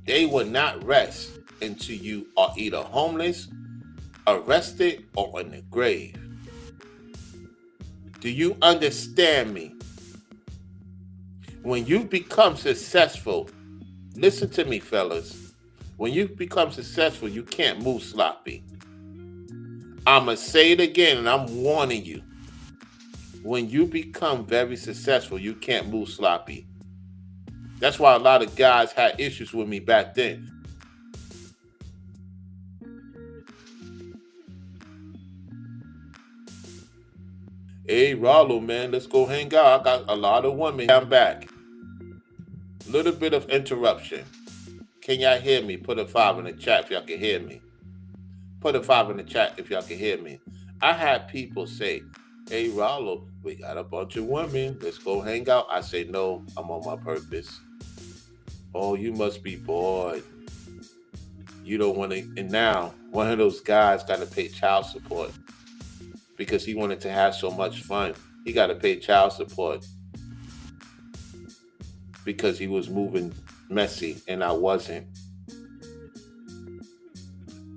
They will not rest until you are either homeless, arrested, or in the grave. Do you understand me? When you become successful, listen to me, fellas. When you become successful, you can't move sloppy. I'm going to say it again, and I'm warning you. When you become very successful, you can't move sloppy. That's why a lot of guys had issues with me back then. Hey, Rollo, man, let's go hang out. I got a lot of women. I'm back. Little bit of interruption. Can y'all hear me? Put a 5 in the chat if y'all can hear me. Put a 5 in the chat if y'all can hear me. I had people say, hey, Rollo, we got a bunch of women. Let's go hang out. I say, no, I'm on my purpose. Oh, you must be bored. You don't want to. And now, one of those guys got to pay child support because he wanted to have so much fun. He got to pay child support because he was moving messy and I wasn't.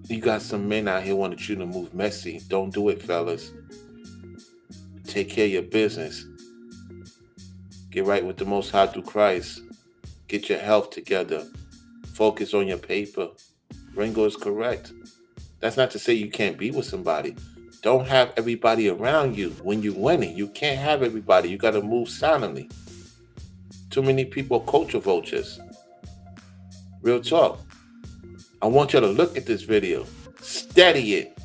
You got some men out here wanting you to move messy. Don't do it, fellas. Take care of your business. Get right with the Most High through Christ. Get your health together. Focus on your paper. Ringo is correct. That's not to say you can't be with somebody. Don't have everybody around you when you're winning. You can't have everybody. You got to move silently. Too many people are culture vultures. Real talk. I want you to look at this video. Study it.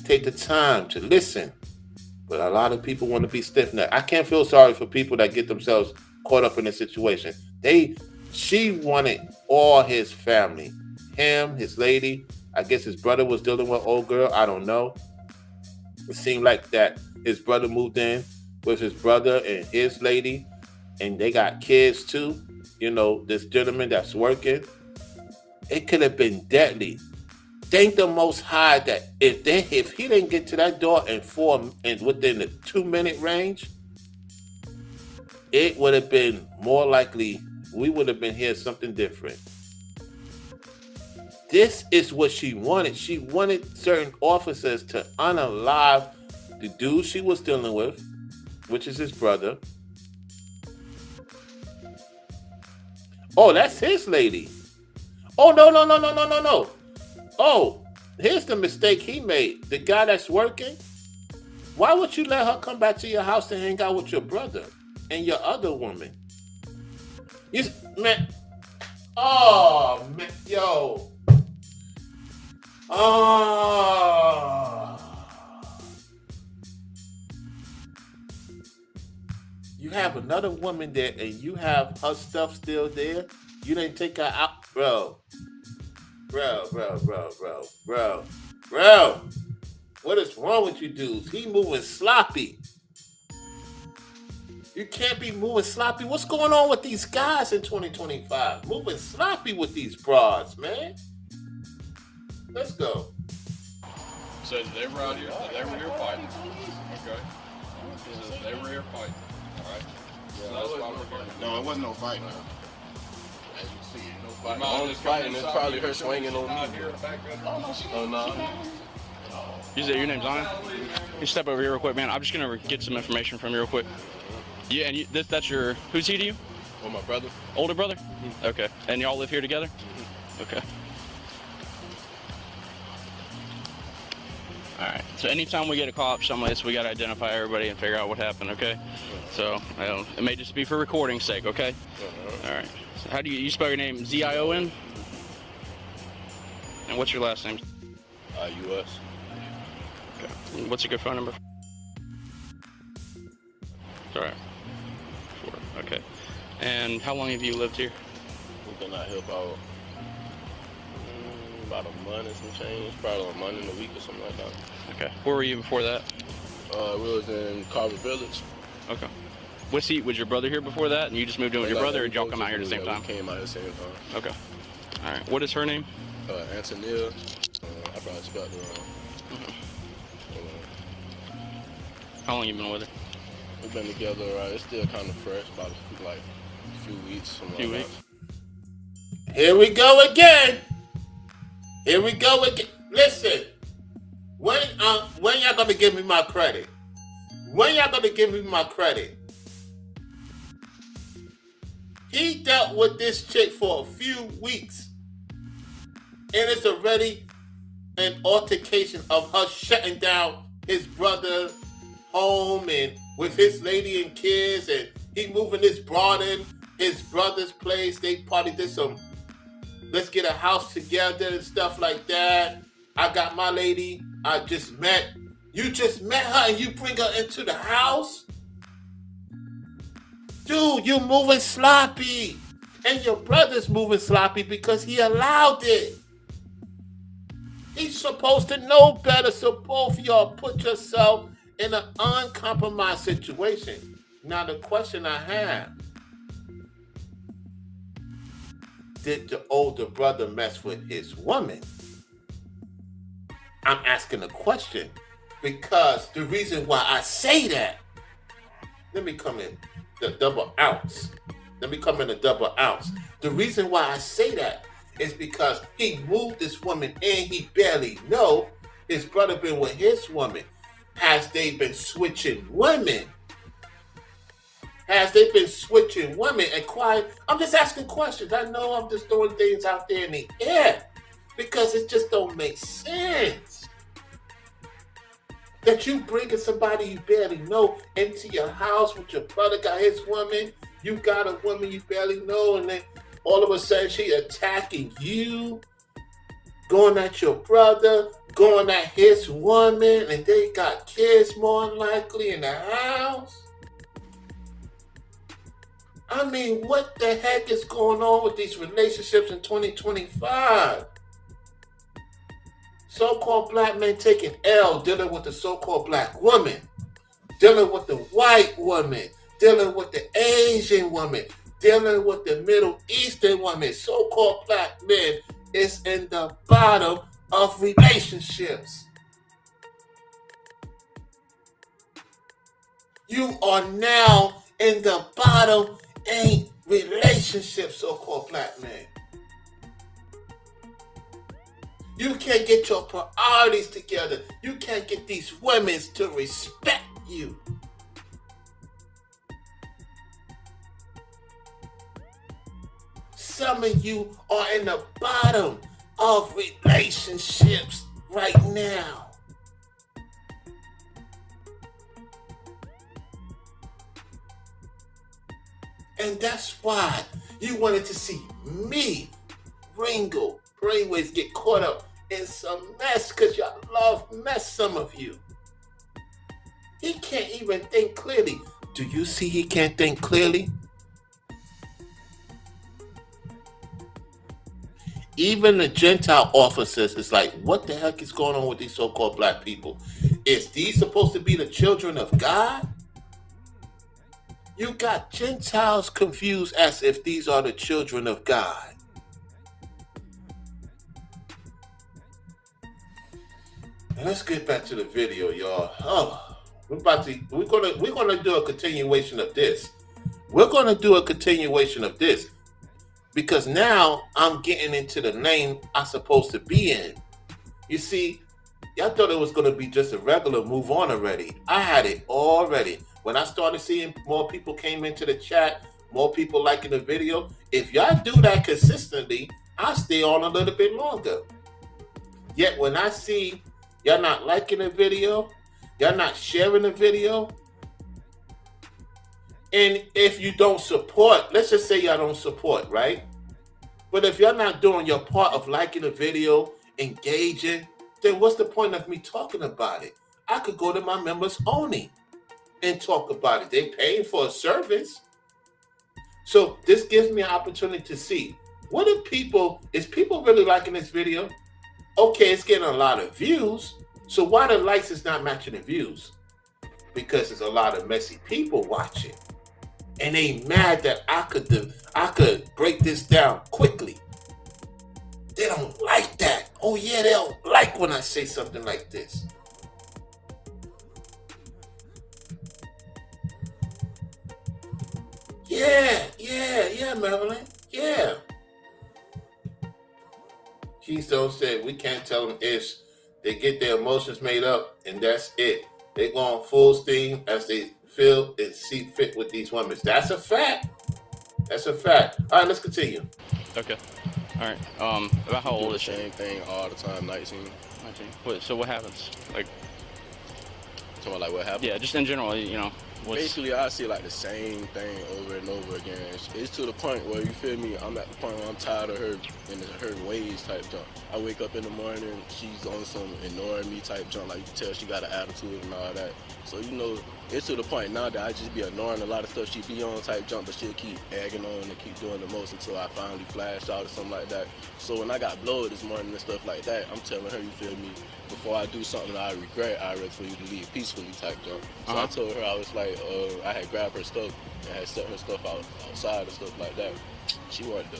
Take the time to listen. But a lot of people want to be stiff-necked. I can't feel sorry for people that get themselves caught up in a situation. She wanted all his family. Him, his lady. I guess his brother was dealing with old girl. I don't know. It seemed like that his brother moved in with his brother and his lady. And they got kids too. You know, this gentleman that's working. It could have been deadly. Thank the Most High that if he didn't get to that door within the 2-minute range, it would have been more likely we would have been hearing something different. This is what she wanted. She wanted certain officers to unalive the dude she was dealing with, which is his brother. Oh, that's his lady. Oh, no. Oh, here's the mistake he made. The guy that's working, why would you let her come back to your house to hang out with your brother and your other woman? Man. Oh, man. Yo. Oh. You have another woman there and you have her stuff still there. You didn't take her out. Bro. What is wrong with you dudes? He moving sloppy. You can't be moving sloppy. What's going on with these guys in 2025? Moving sloppy with these broads, man. Let's go. Says they were out here. They were here fighting. Okay. Says they were here fighting. All right. So that's why we're here. No, it wasn't no fight. No. As you see, no The fight. only fighting is probably her swinging on me. Oh, no. You say your name's Zion? You step over here real quick, man. I'm just gonna get some information from you real quick. Yeah, and that's your, who's he to you? Well, my brother. Older brother? Mm-hmm. Okay. And y'all live here together? Mm-hmm. Okay. All right. So anytime we get a call up something like this, we got to identify everybody and figure out what happened, okay? So it may just be for recording's sake, okay? All right. So how do you spell your name? Z-I-O-N? And what's your last name? U.S. Okay. And what's a good phone number? All right. 4. Okay. And how long have you lived here? We've been out here about a month and some change. Probably a month and a week or something like that. Okay. Where were you before that? We was in Carver Village. Okay. Was your brother here before that, and you just moved in with your brother, or did y'all come out here at the same time? We came out at the same time. Okay. All right. What is her name? Antonia. I probably spelled it wrong. How long you been with her? We've been together, it's still kind of fresh, about a few weeks. Something like that. Here we go again. Listen, when y'all gonna give me my credit? He dealt with this chick for a few weeks, and it's already an altercation of her shutting down his brother, home and with his lady and kids, and he moving his broad in his brother's place. They probably did some, let's get a house together and stuff like that. I got my lady I just met. You just met her and you bring her into the house? Dude, you moving sloppy. And your brother's moving sloppy because he allowed it. He's supposed to know better, so both of y'all put yourself in an uncompromised situation. Now the question I have, did the older brother mess with his woman? I'm asking a question because the reason why I say that, let me come in the double ounce. The reason why I say that is because he moved this woman and he barely know his brother been with his woman. Has they been switching women? And quiet? I'm just asking questions. I know I'm just throwing things out there in the air because it just don't make sense that you bringing somebody you barely know into your house with your brother got his woman. You got a woman you barely know, and then all of a sudden she attacking you, going at your brother, going at his woman, and they got kids more than likely in the house. I mean, what the heck is going on with these relationships in 2025? So-called black men taking L, dealing with the so-called black woman, dealing with the white woman, dealing with the Asian woman, dealing with the Middle Eastern woman. So-called black men is in the bottom of relationships. You are now in the bottom in relationships, so-called black men. You can't get your priorities together. You can't get these women to respect you. Some of you are in the bottom of relationships right now. And that's why you wanted to see me, Ringo, Brainwaves, get caught up in some mess because y'all love mess, some of you. He can't even think clearly. Do you see he can't think clearly? Even the Gentile officers is like, what the heck is going on with these so-called black people? Is these supposed to be the children of God? You got Gentiles confused as if these are the children of God. And let's get back to the video, y'all. Oh, we're gonna do a continuation of this. Because now I'm getting into the lane I'm supposed to be in. You see, y'all thought it was going to be just a regular move on already. I had it already. When I started seeing more people came into the chat, more people liking the video, if y'all do that consistently, I'll stay on a little bit longer. Yet when I see y'all not liking the video, y'all not sharing the video, and if you don't support, let's just say y'all don't support, right? But if y'all not doing your part of liking the video, engaging, then what's the point of me talking about it? I could go to my members only and talk about it. They paying for a service. So this gives me an opportunity to see, is people really liking this video? Okay, it's getting a lot of views. So why the likes is not matching the views? Because there's a lot of messy people watching. And they mad that I could break this down quickly. They don't like that. Oh yeah, they don't like when I say something like this. Yeah, Marilyn. Yeah. Keystone said we can't tell them if they get their emotions made up and that's it. They go on full steam as they feel and see fit with these women. That's a fact. All right, let's continue. Okay. All right. About how old is she? Same thing all the time, 19. 19. So what happens? Like, Talking about like what happened? Yeah, just in general, you know. Basically, I see like the same thing over and over again. It's to the point where, you feel me, I'm at the point where I'm tired of her and her ways type junk. I wake up in the morning, she's on some ignoring me type junk. Like, you can tell she got an attitude and all that. So, you know, it's to the point now that I just be ignoring a lot of stuff she be on type junk, but she'll keep egging on and keep doing the most until I finally flash out or something like that. So when I got blowed this morning and stuff like that, I'm telling her, you feel me, before I do something that I regret, I'd rather for you to leave peacefully type junk. So I told her, I was like, I had grabbed her stuff and had set her stuff outside and stuff like that. She wanted to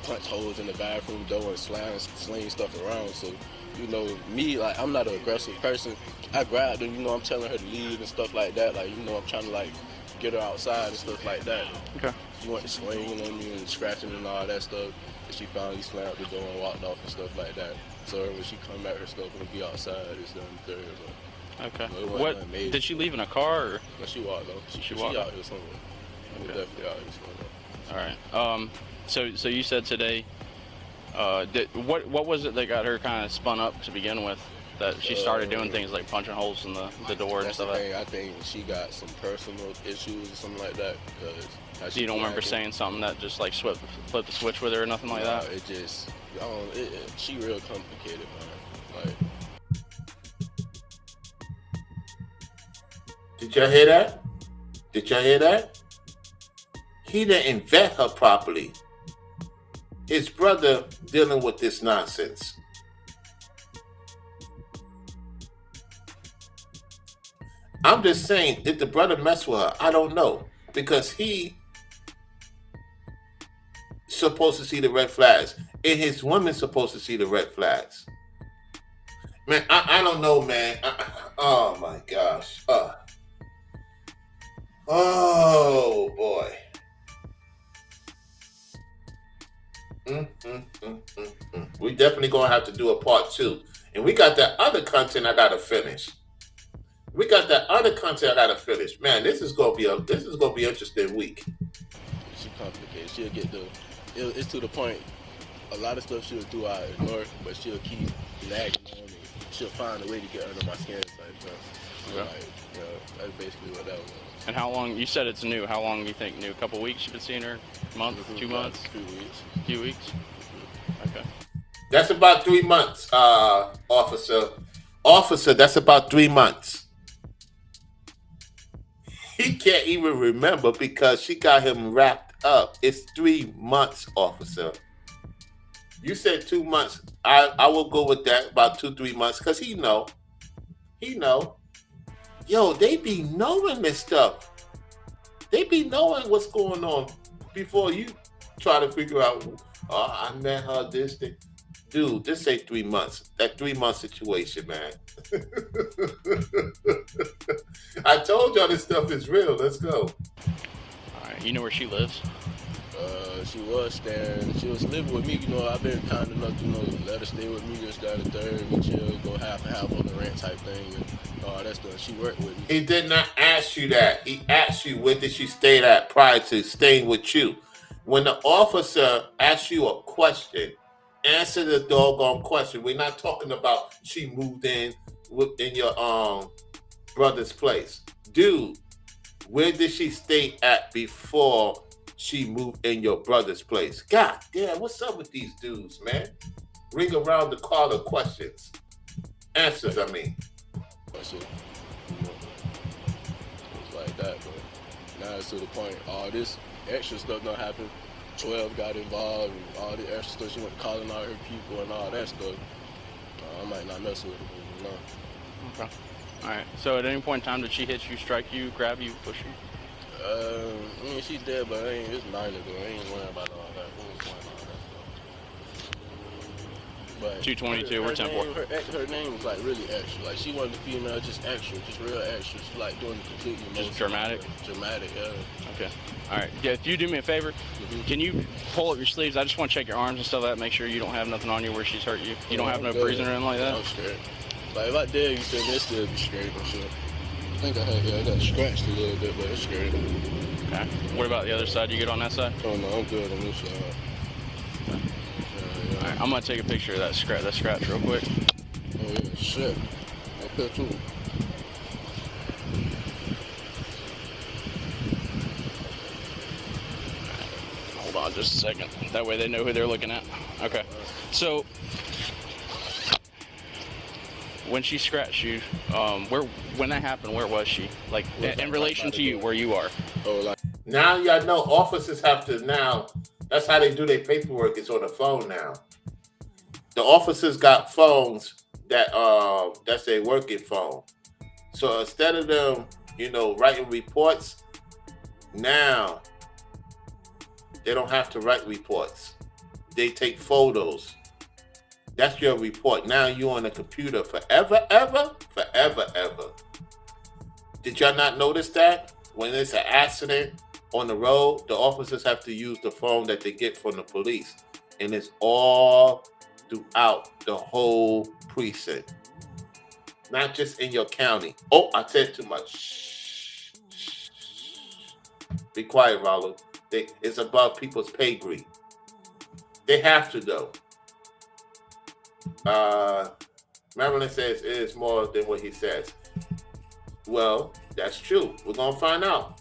punch holes in the bathroom door and sling stuff around. So, you know, me, like, I'm not an aggressive person. I grabbed her, you know, I'm telling her to leave and stuff like that. Like, you know, I'm trying to, like, get her outside and stuff like that. Okay. She went to swinging on me and scratching and all that stuff. And she finally slammed the door and walked off and stuff like that. So when she come back, her stuff will be outside. It's done third. Okay. So What did she leave in a car or? No, she walked off. She walked out here somewhere. Okay. Definitely out here somewhere. All right. So you said today, what was it that got her kind of spun up to begin with? That she started doing things like punching holes in the door and That's stuff the like thing. I think she got some personal issues or something like that. Because So you don't remember saying something that just like flipped the switch with her or nothing like that? It just, she real complicated, man. Like, Did y'all hear that? Did y'all hear that? He didn't vet her properly. His brother dealing with this nonsense. I'm just saying, did the brother mess with her? I don't know. Because he supposed to see the red flags. And his woman's supposed to see the red flags. Man, I don't know, man. Oh, my gosh. Oh, boy. We definitely going to have to do a part 2. And we got that other content I got to finish. Man, this is gonna be an interesting week. she complicated. She'll get it's to the point, a lot of stuff she'll do I ignore, but she'll keep nagging on me. She'll find a way to get under my skin type stuff. Yeah. Like, you know, that's basically what that was. And how long? You said it's new. How long do you think new? A couple weeks you've been seeing her? Month? 2 months? 2 weeks. Few weeks? Okay. That's about 3 months, officer. Officer, that's about 3 months. He can't even remember because she got him wrapped up. It's 3 months, officer. You said 2 months. I will go with that, about 2-3 months, because he know. Yo, they be knowing this stuff. They be knowing what's going on before you try to figure out, I met her, this thing. Dude, just say 3 months. That 3 month situation, man. I told y'all this stuff is real. Let's go. All right. You know where she lives? She was living with me, you know. I've been kind enough to, you know, let her stay with me, just got a third, we chill, go half and half on the rent type thing, and all that stuff. She worked with me. He did not ask you that. He asked you where did she stay at prior to staying with you. When the officer asks you a question, answer the doggone question. We're not talking about she moved in within your brother's place. Dude, where did she stay at before she moved in your brother's place? God damn, what's up with these dudes, man? Ring around the caller questions. Answers, I mean. Shit, you know, it's like that, but now it's to the point, all this extra stuff don't happen. 12 got involved, and all the extra stuff. She went calling all her people and all that stuff. I might not mess with her, you know. Okay. All right. So at any point in time, did she hit you, strike you, grab you, push you? I mean, she's dead, but it's minor though. I ain't worrying about all that. We ain't worrying about all that stuff. But 222, we're 10-4. her name was like really extra. Like, she wasn't a female, just extra, just real extra. She like doing completely Just dramatic? Dramatic, yeah. Okay. All right. Yeah, if you do me a favor, can you pull up your sleeves? I just want to check your arms and stuff like that, make sure you don't have nothing on you where she's hurt you. You don't have no bruising or anything like that? I'm straight. Like, if I did, you said this still be straight and shit. I think I got scratched a little bit, but it's straight. Okay. What about the other side? You good on that side? Oh no, I'm good on this side. All right. I'm gonna take a picture of that scratch real quick. Oh yeah, shit. Okay, too. on just a second. That way they know who they're looking at. Okay. So when she scratched you, when that happened, where was she? Like in relation to you, where you are? Oh, like Now y'all know officers have to now. That's how they do their paperwork. It's on the phone now. The officers got phones that's their working phone. So instead of them, writing reports, now they don't have to write reports. They take photos. That's your report. Now you're on the computer forever, ever. Did y'all not notice that? When it's an accident on the road, the officers have to use the phone that they get from the police. And it's all throughout the whole precinct. Not just in your county. Oh, I said too much. Shh. Be quiet, Rollo. It's above people's pay grade. They have to, though. Marilyn says it is more than what he says. Well, that's true. We're going to find out.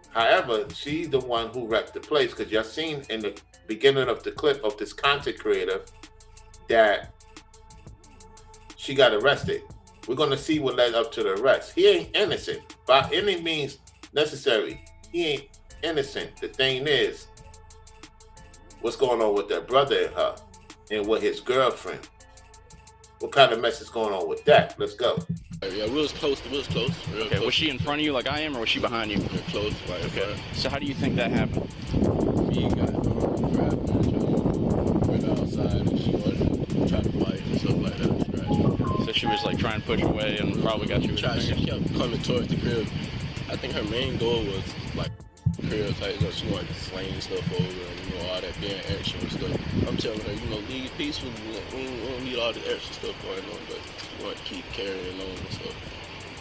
However, she's the one who wrecked the place, because y'all seen in the beginning of the clip of this content creator that she got arrested. We're going to see what led up to the arrest. He ain't innocent by any means necessary. He ain't innocent. The thing is, what's going on with their brother and her, and with his girlfriend? What kind of mess is going on with that? Let's go. yeah, we was close. Real Okay, close. was she in front of you like I am, or was she behind you? Real close, like Okay. So how do you think that happened? Me got grabbed and went outside, and she wanted to try to fight and stuff like that. Scratch. So she was like trying to push away and probably got you with her She fingers. kept coming towards the crib. I think her main goal was like crib type. She wanted to slang stuff over and all that being extra and stuff. I'm telling her, leave peacefully. We don't need all this extra stuff going on, but she wanted to keep carrying on and stuff.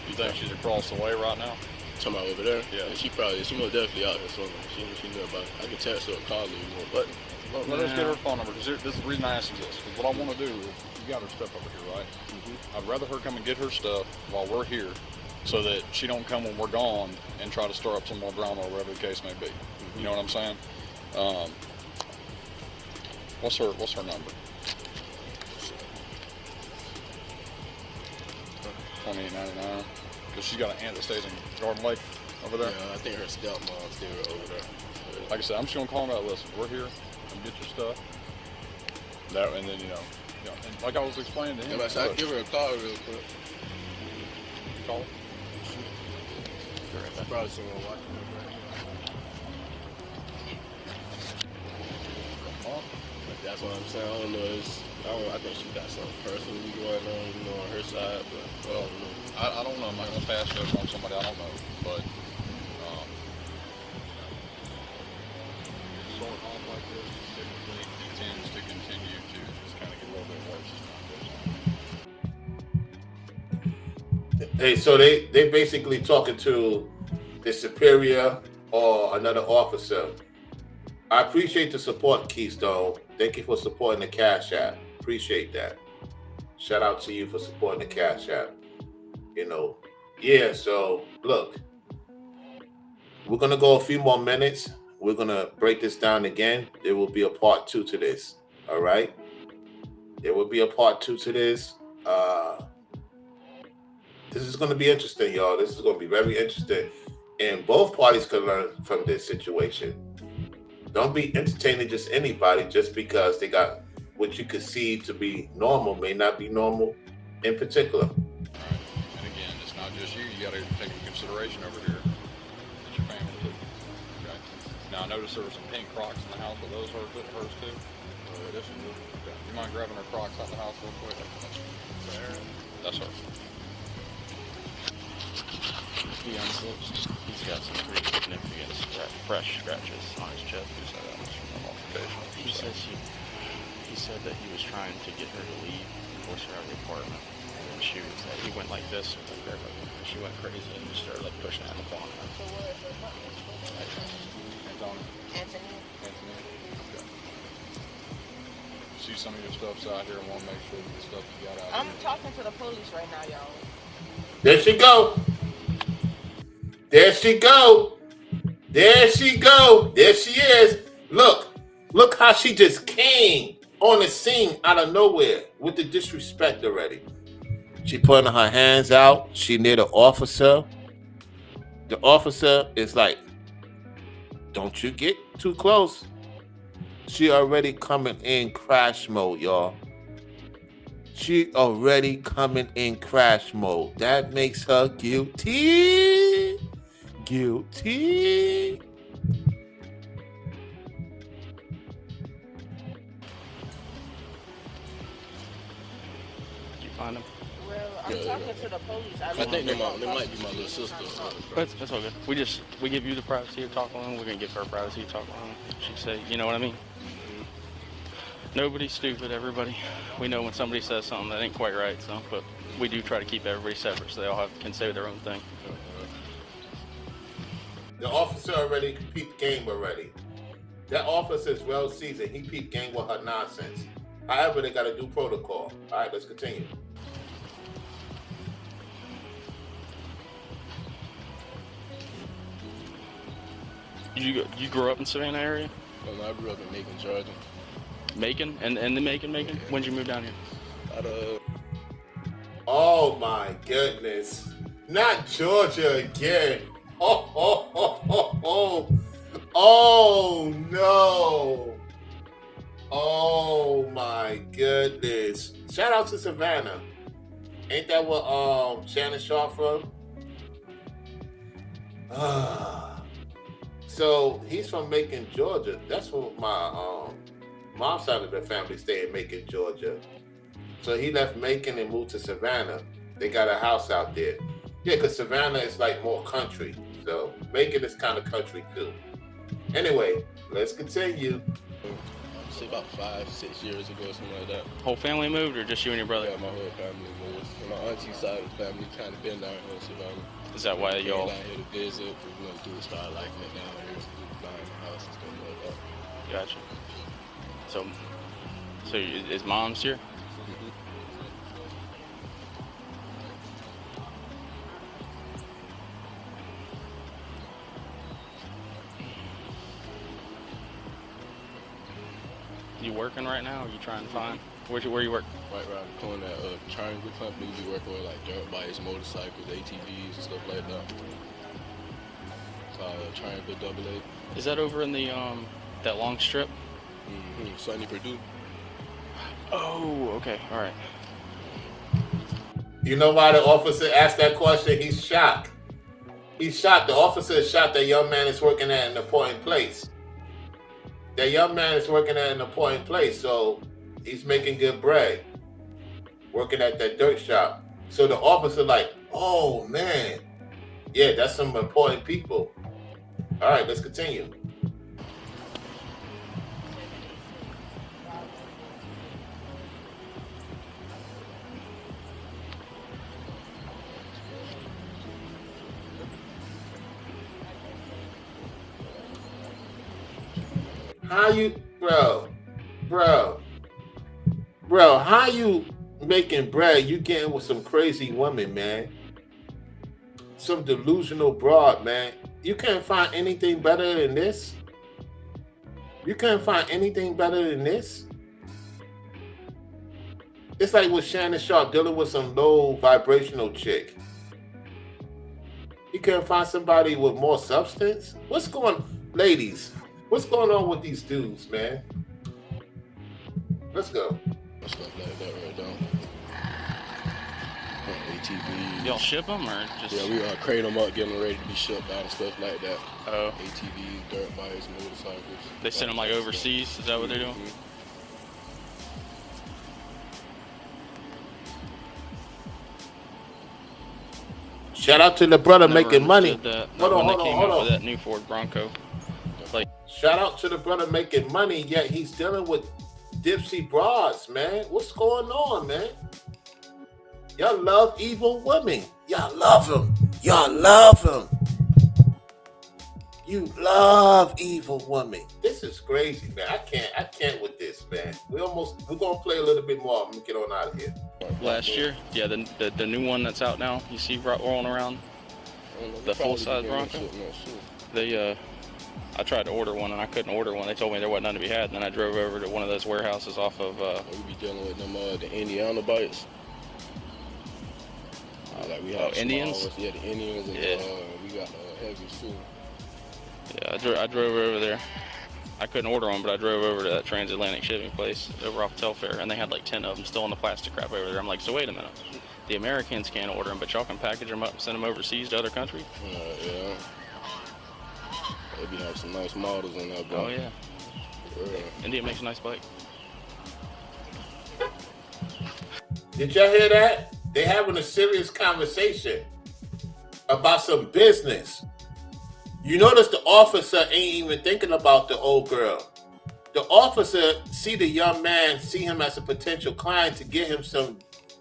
You think she's across the way right now? Talking about over there? Yeah. She most definitely out there somewhere. She know about it. I can text her or call her, but Let us get her phone number, because this is the reason I asked you this. Because what I want to do is, you got her stuff over here, right? Mm-hmm. I'd rather her come and get her stuff while we're here, so that she don't come when we're gone and try to stir up some more drama or whatever the case may be. You know what I'm saying? What's her number? 2899. Because she's got an aunt that stays in Garden Lake over there. yeah, I think her stepmom still over there. Like I said, I'm just gonna call them out. Listen, we're here. Come get your stuff. That, and then and like I was explaining to him. Yeah, I'll give her a call real quick. Call her. I probably someone watching her. That's what I'm saying. I don't know. I think she got something personally going on, on her side. But Well, I don't know. I'm not gonna pass judgment on somebody I don't know, but sort of off like this, typically it tends to continue to just kind of get a little bit worse as time goes on. Hey, so they basically talking to the superior or another officer. I appreciate the support, Keystone. Thank you for supporting the Cash App. Appreciate that. Shout out to you for supporting the Cash App. Yeah, so look, we're going to go a few more minutes. We're going to break this down again. There will be a part 2 to this. All right? There will be a part 2 to this. This is going to be interesting, y'all. This is going to be very interesting. And both parties can learn from this situation. Don't be entertaining just anybody just because they got what you perceive to be normal may not be normal in particular. And again, it's not just you. You got to take into consideration over here. It's your family too. Okay. Now I noticed there were some pink Crocs in the house. Were those hers too? Yes, you do. Okay. You mind grabbing her Crocs out of the house real quick? That's her. He's got some pretty significant fresh scratches on his chest. He said that was from an altercation. He said that he was trying to get her to leave, force her out of the apartment. And he went like this with her. She went crazy and just started like pushing her in the corner. Anthony. Okay. See some of your stuff's out here and want to make sure that the stuff you got out I'm here. talking to the police right now, y'all. There she go. There she go. There she go. There she is. Look how she just came on the scene out of nowhere with the disrespect already. She putting her hands out. She near the officer. The officer is like, don't you get too close. She already coming in crash mode, y'all. She already coming in crash mode. That makes her guilty. Guilty. Did you find him? Well, I'm Yeah, talking yeah. to the police. I think they might be my little sister. That's all good. We give you the privacy to talk on. We're gonna give her privacy to talk on. She say, you know what I mean? Nobody's stupid, everybody. We know when somebody says something that ain't quite right, so, but we do try to keep everybody separate so they all can say their own thing. The officer already peeped game already. That officer is well seasoned. He peeped game with her nonsense. However, they got to do protocol. All right, let's continue. You grew up in Savannah area? I grew up in Macon, Georgia. Macon? And the Macon? When'd you move down here? Oh my goodness. Not Georgia again. Oh no. Oh my goodness. Shout out to Savannah. Ain't that what Shannon Sharp from? So he's from Macon, Georgia. That's what my mom's side of the family stay in Macon, Georgia. So he left Macon and moved to Savannah. They got a house out there. Yeah, because Savannah is like more country. So Macon is kind of country too. Anyway, let's continue. Say about 5-6 years ago, something like that. Whole family moved or just you and your brother? Yeah, my whole family moved. And my auntie's side of the family kind of been down here in Savannah. Is that why Came y'all? down here to visit. We went through, started liking it down here. So we buying a house and stuff like that. Gotcha. So is mom's here? You working right now? Or you trying to find where you work? Right around the corner at Triangle Company, we working with like dirt bikes, motorcycles, ATVs, and stuff like that. Triangle AA. Is that over in the that long strip? Sunny Purdue. Oh, okay, all right. You know why the officer asked that question? He's shocked. He's shocked. The officer is shocked that young man is working at an important place. That young man is working at an important place, so he's making good bread. Working at that dirt shop. So the officer like, oh man, yeah, that's some important people. All right, let's continue. How you, bro, how you making bread? You getting with some crazy woman, man. Some delusional broad, man. You can't find anything better than this. You can't find anything better than this. It's like with Shannon Sharp dealing with some low vibrational chick. You can't find somebody with more substance. What's going, ladies? What's going on with these dudes, man? Let's go. Stuff like that right down. ATVs. Y'all ship them or just? Yeah, we crane them up, get them ready to be shipped out and stuff like that. Oh. ATVs, dirt bikes, motorcycles. They send them like overseas. Is that what they're doing? Shout out to the brother Never making money. understood that. Hold on, when hold they on, came hold out on. with that new Ford Bronco. Like, Shout out to the brother making money, yet he's dealing with dipsy broads, man. What's going on, man? Y'all love evil women. Y'all love them. Y'all love them. You love evil women. This is crazy, man. I can't with this, man. We're gonna play a little bit more. I'm gonna get on out of here. last year, yeah, the new one that's out now. You see rolling around the full size Bronco. I tried to order one and I couldn't order one. They told me there wasn't none to be had. And then I drove over to one of those warehouses off of. We be dealing with them the Indiana bites. Like we have Indians? Ones. Yeah, the Indians. And Yeah. We got heavies too. Yeah, I drove over there. I couldn't order one, but I drove over to that transatlantic shipping place over off Telfair, and they had like 10 of them still in the plastic crap over there. I'm like, so wait a minute. The Americans can't order them, but y'all can package them up and send them overseas to other countries? Yeah. They be have some nice models in that bike. Oh, yeah. India makes a nice bike. Did y'all hear that? They having a serious conversation about some business. You notice the officer ain't even thinking about the old girl. The officer see the young man, see him as a potential client to get him some.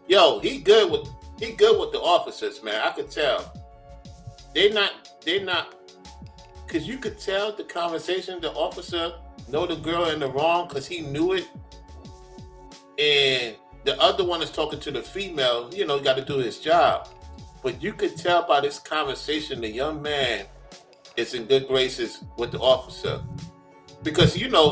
Yo, he good with the officers, man. I could tell. They're not, because you could tell the conversation. The officer know the girl in the wrong because he knew it, and the other one is talking to the female. You know, got to do his job, but you could tell by this conversation the young man is in good graces with the officer, because you know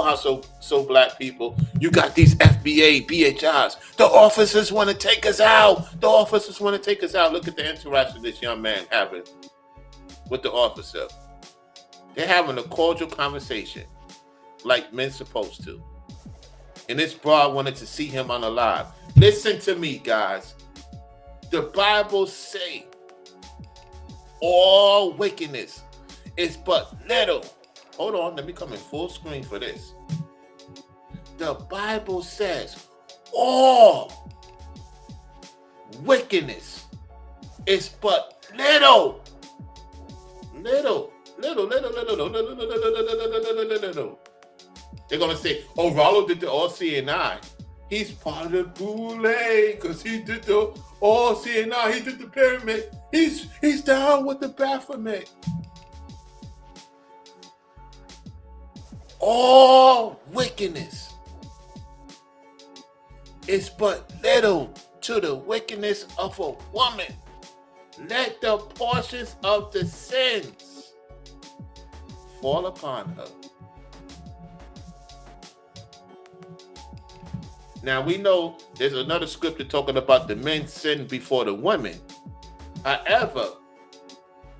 how so black people, you got these FBA BHIs. The officers want to take us out. The officers want to take us out. Look at the interaction this young man having with the officer. They're having a cordial conversation, like men supposed to. And this broad wanted to see him unalive. Listen to me, guys. The Bible say all wickedness is but little. Hold on, let me come in full screen for this. The Bible says all wickedness is but little. Little. They're gonna say, oh, Rollo did the all-seeing-eye. He's part of the Boule because he did the all-seeing-eye. He did the pyramid. He's down with the Baphomet. All wickedness is but little to the wickedness of a woman. Let the portions of the sins fall upon her. Now we know there's another scripture talking about the men sin before the women. However,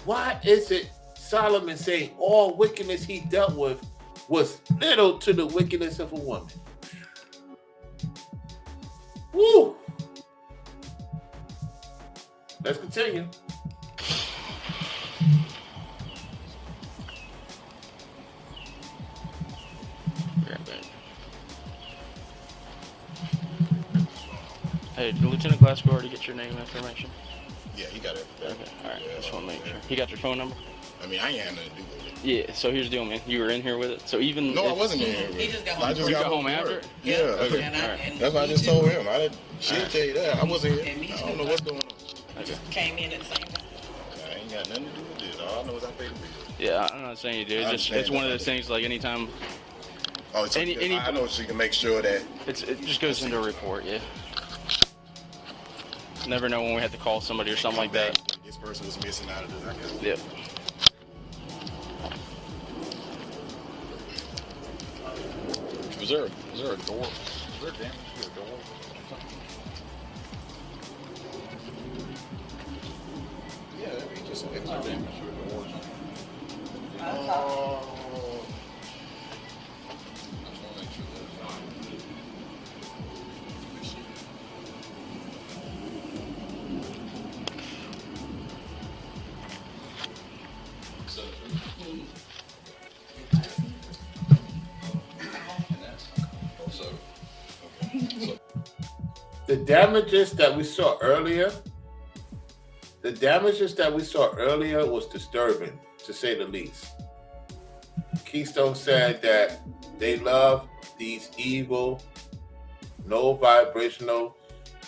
why is it Solomon saying all wickedness he dealt with was little to the wickedness of a woman? Woo! Let's continue. Hey, did Lieutenant Glasgow already get your name and information? Yeah, he got it. Okay, alright. Yeah, Just want to make sure. He got your phone number? I mean, I ain't had nothing to do with it. Yeah, so here's the deal, man. You were in here with it. So even No, I if- wasn't in here. He just got I home. just You got got home from after work. it? Yeah. Okay. And Alright. That's why I just told him. I didn't. She'll tell you that. I wasn't here. And me I too. don't know what's going on. I just came in at the same time. I ain't got nothing to do with this. All I know is I paid the bill. Yeah, I'm not saying you do. I It's understand one of that. those things like anytime Oh, so Any- I know she can make sure that. it just goes into a report, yeah. Never know when we have to call somebody or something like that. This person was missing out of this. I guess. Yep. Is there a door? Is there damage to a door? Yeah, he just. Is there damage to a door? Oh. I just want to make sure there's not. So, and that's also, okay. So, The damages that we saw earlier was disturbing, to say the least. Keystone said that they love these evil, no vibrational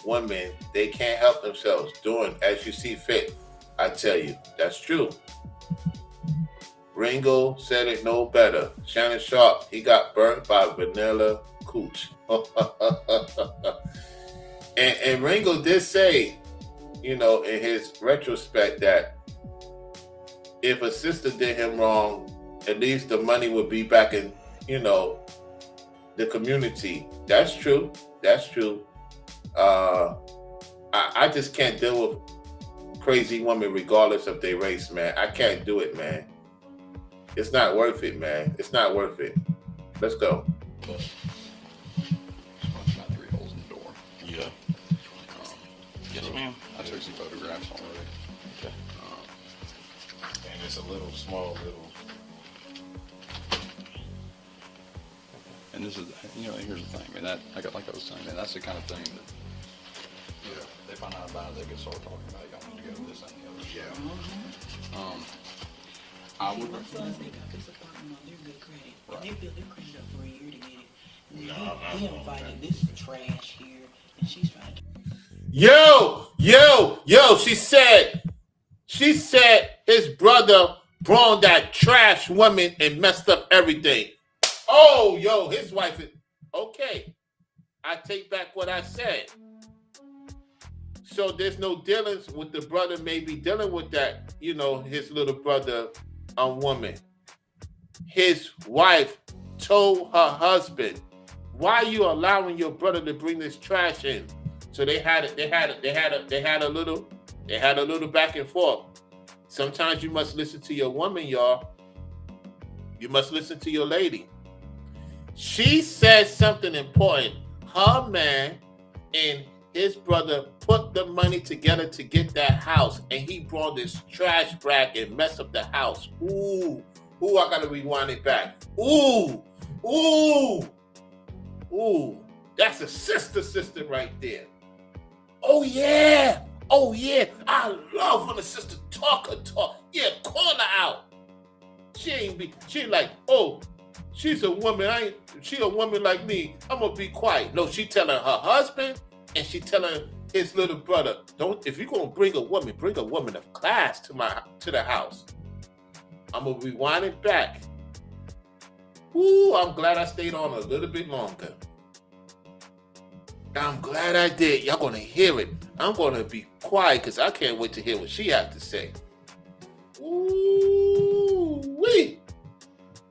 women. They can't help themselves doing as you see fit. I tell you, that's true. Ringo said it no better. Shannon Sharp, he got burnt by Vanilla Cooch. And Ringo did say, you know, in his retrospect, that if a sister did him wrong at least the money would be back in, the community. That's true. That's true. I just can't deal with crazy women regardless of their race, man. I can't do it, man. It's not worth it, man. It's not worth it. Let's go. But it's about 3 holes in the door. Yeah. Yes, ma'am. I took some photographs already. Okay. And it's a little small little. And this is, here's the thing, man. That like I was saying, man, that's the kind of thing that, they find out about it, they get start talking about it. Y'all need to go to this and the other. Yeah. I See, would my recommend. sons, they got this apartment on their good credit. Right. And they built their credit up for a year to get it. And No, he invited this trash here, and she's trying to. Yo, she said his brother brought that trash woman and messed up everything. Oh, yo, his wife is okay. I take back what I said. So there's no dealings with the brother maybe dealing with that, his little brother woman. His wife told her husband, why are you allowing your brother to bring this trash in? So they had a little back and forth. Sometimes you must listen to your woman, y'all. You must listen to your lady. She said something important. Her man and his brother put the money together to get that house, and he brought this trash bag and messed up the house. Ooh, I gotta rewind it back. Ooh, that's a sister right there. Oh yeah. I love when a sister talk. Yeah, call her out. She like, oh, she's a woman. She a woman like me. I'm gonna be quiet. No, she telling her husband and she telling his little brother, if you're gonna bring a woman of class to the house. I'm gonna rewind it back. Ooh, I'm glad I stayed on a little bit longer. I'm glad I did. Y'all gonna hear it. I'm gonna be quiet because I can't wait to hear what she has to say. Ooh wee!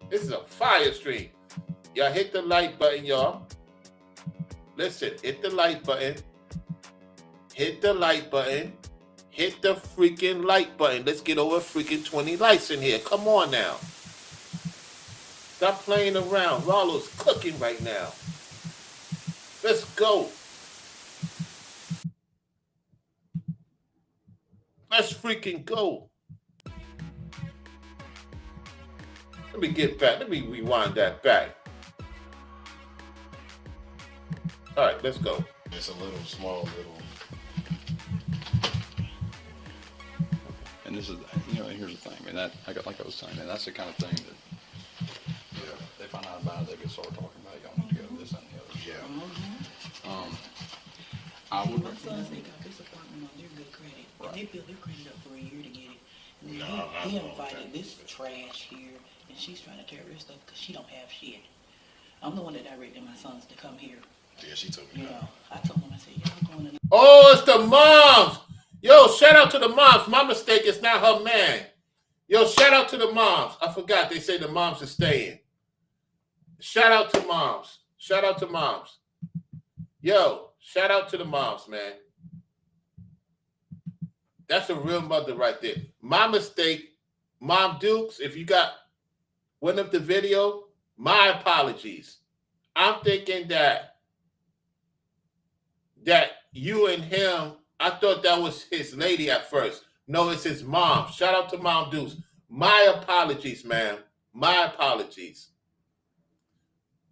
This is a fire stream. Y'all hit the like button, y'all. Listen, hit the like button. Hit the like button. Hit the freaking like button. Let's get over freaking 20 likes in here. Come on now. Stop playing around. Rollo's cooking right now. Let's go. Let's freaking go. Let me get back. Let me rewind that back. All right, let's go. It's a little small little. And this is, here's the thing, man. That like I was saying, man, that's the kind of thing that, they find out about it, they get start talking about it. Y'all need to go to this and the other. Yeah. I See, would my recommend. sons, they got this apartment on their good credit. Right. And they built their credit up for a year to get it. And No, he I'm invited okay. this trash here, and she's trying to tear her stuff because she don't have shit. I'm the one that directed my sons to come here. Yeah, she told me You that. know, I told them, I said, y'all going to. Oh, it's the moms. Yo, shout out to the moms. My mistake, it's not her man. Yo, shout out to the moms. I forgot they say the moms are staying. Shout out to moms. Shout out to moms. Yo, shout out to the moms, man. That's a real mother right there. My mistake, Mom Dukes, if you went up the video, my apologies. I'm thinking that you and him, I thought that was his lady at first. No, it's his mom. Shout out to Mom Dukes. My apologies, ma'am. My apologies.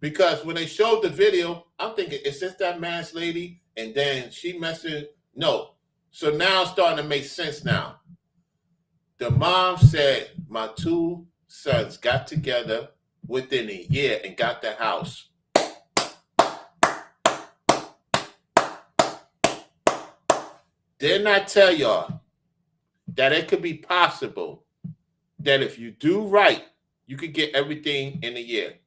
Because when they showed the video, I'm thinking, is this that man's lady? And then she messing. No. So now it's starting to make sense now. The mom said, my 2 sons got together within a year and got the house. Didn't I tell y'all that it could be possible that if you do right, you could get everything in a year?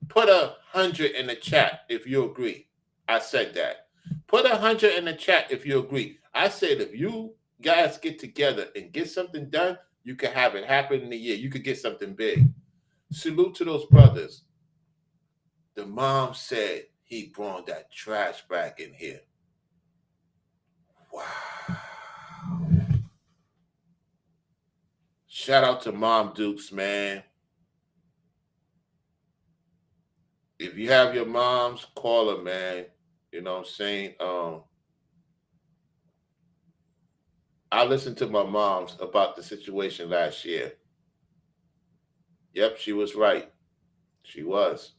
Put 100 in the chat if you agree. I said that. Put 100 in the chat if you agree. I said if you guys get together and get something done, You could have it happen in a year. You could get something big. Salute to those brothers. The mom said he brought that trash bag in here. Wow. Shout out to Mom Dukes, man. If you have your moms, call her, man. You know what I'm saying? I listened to my moms about the situation last year. Yep, she was right. She was.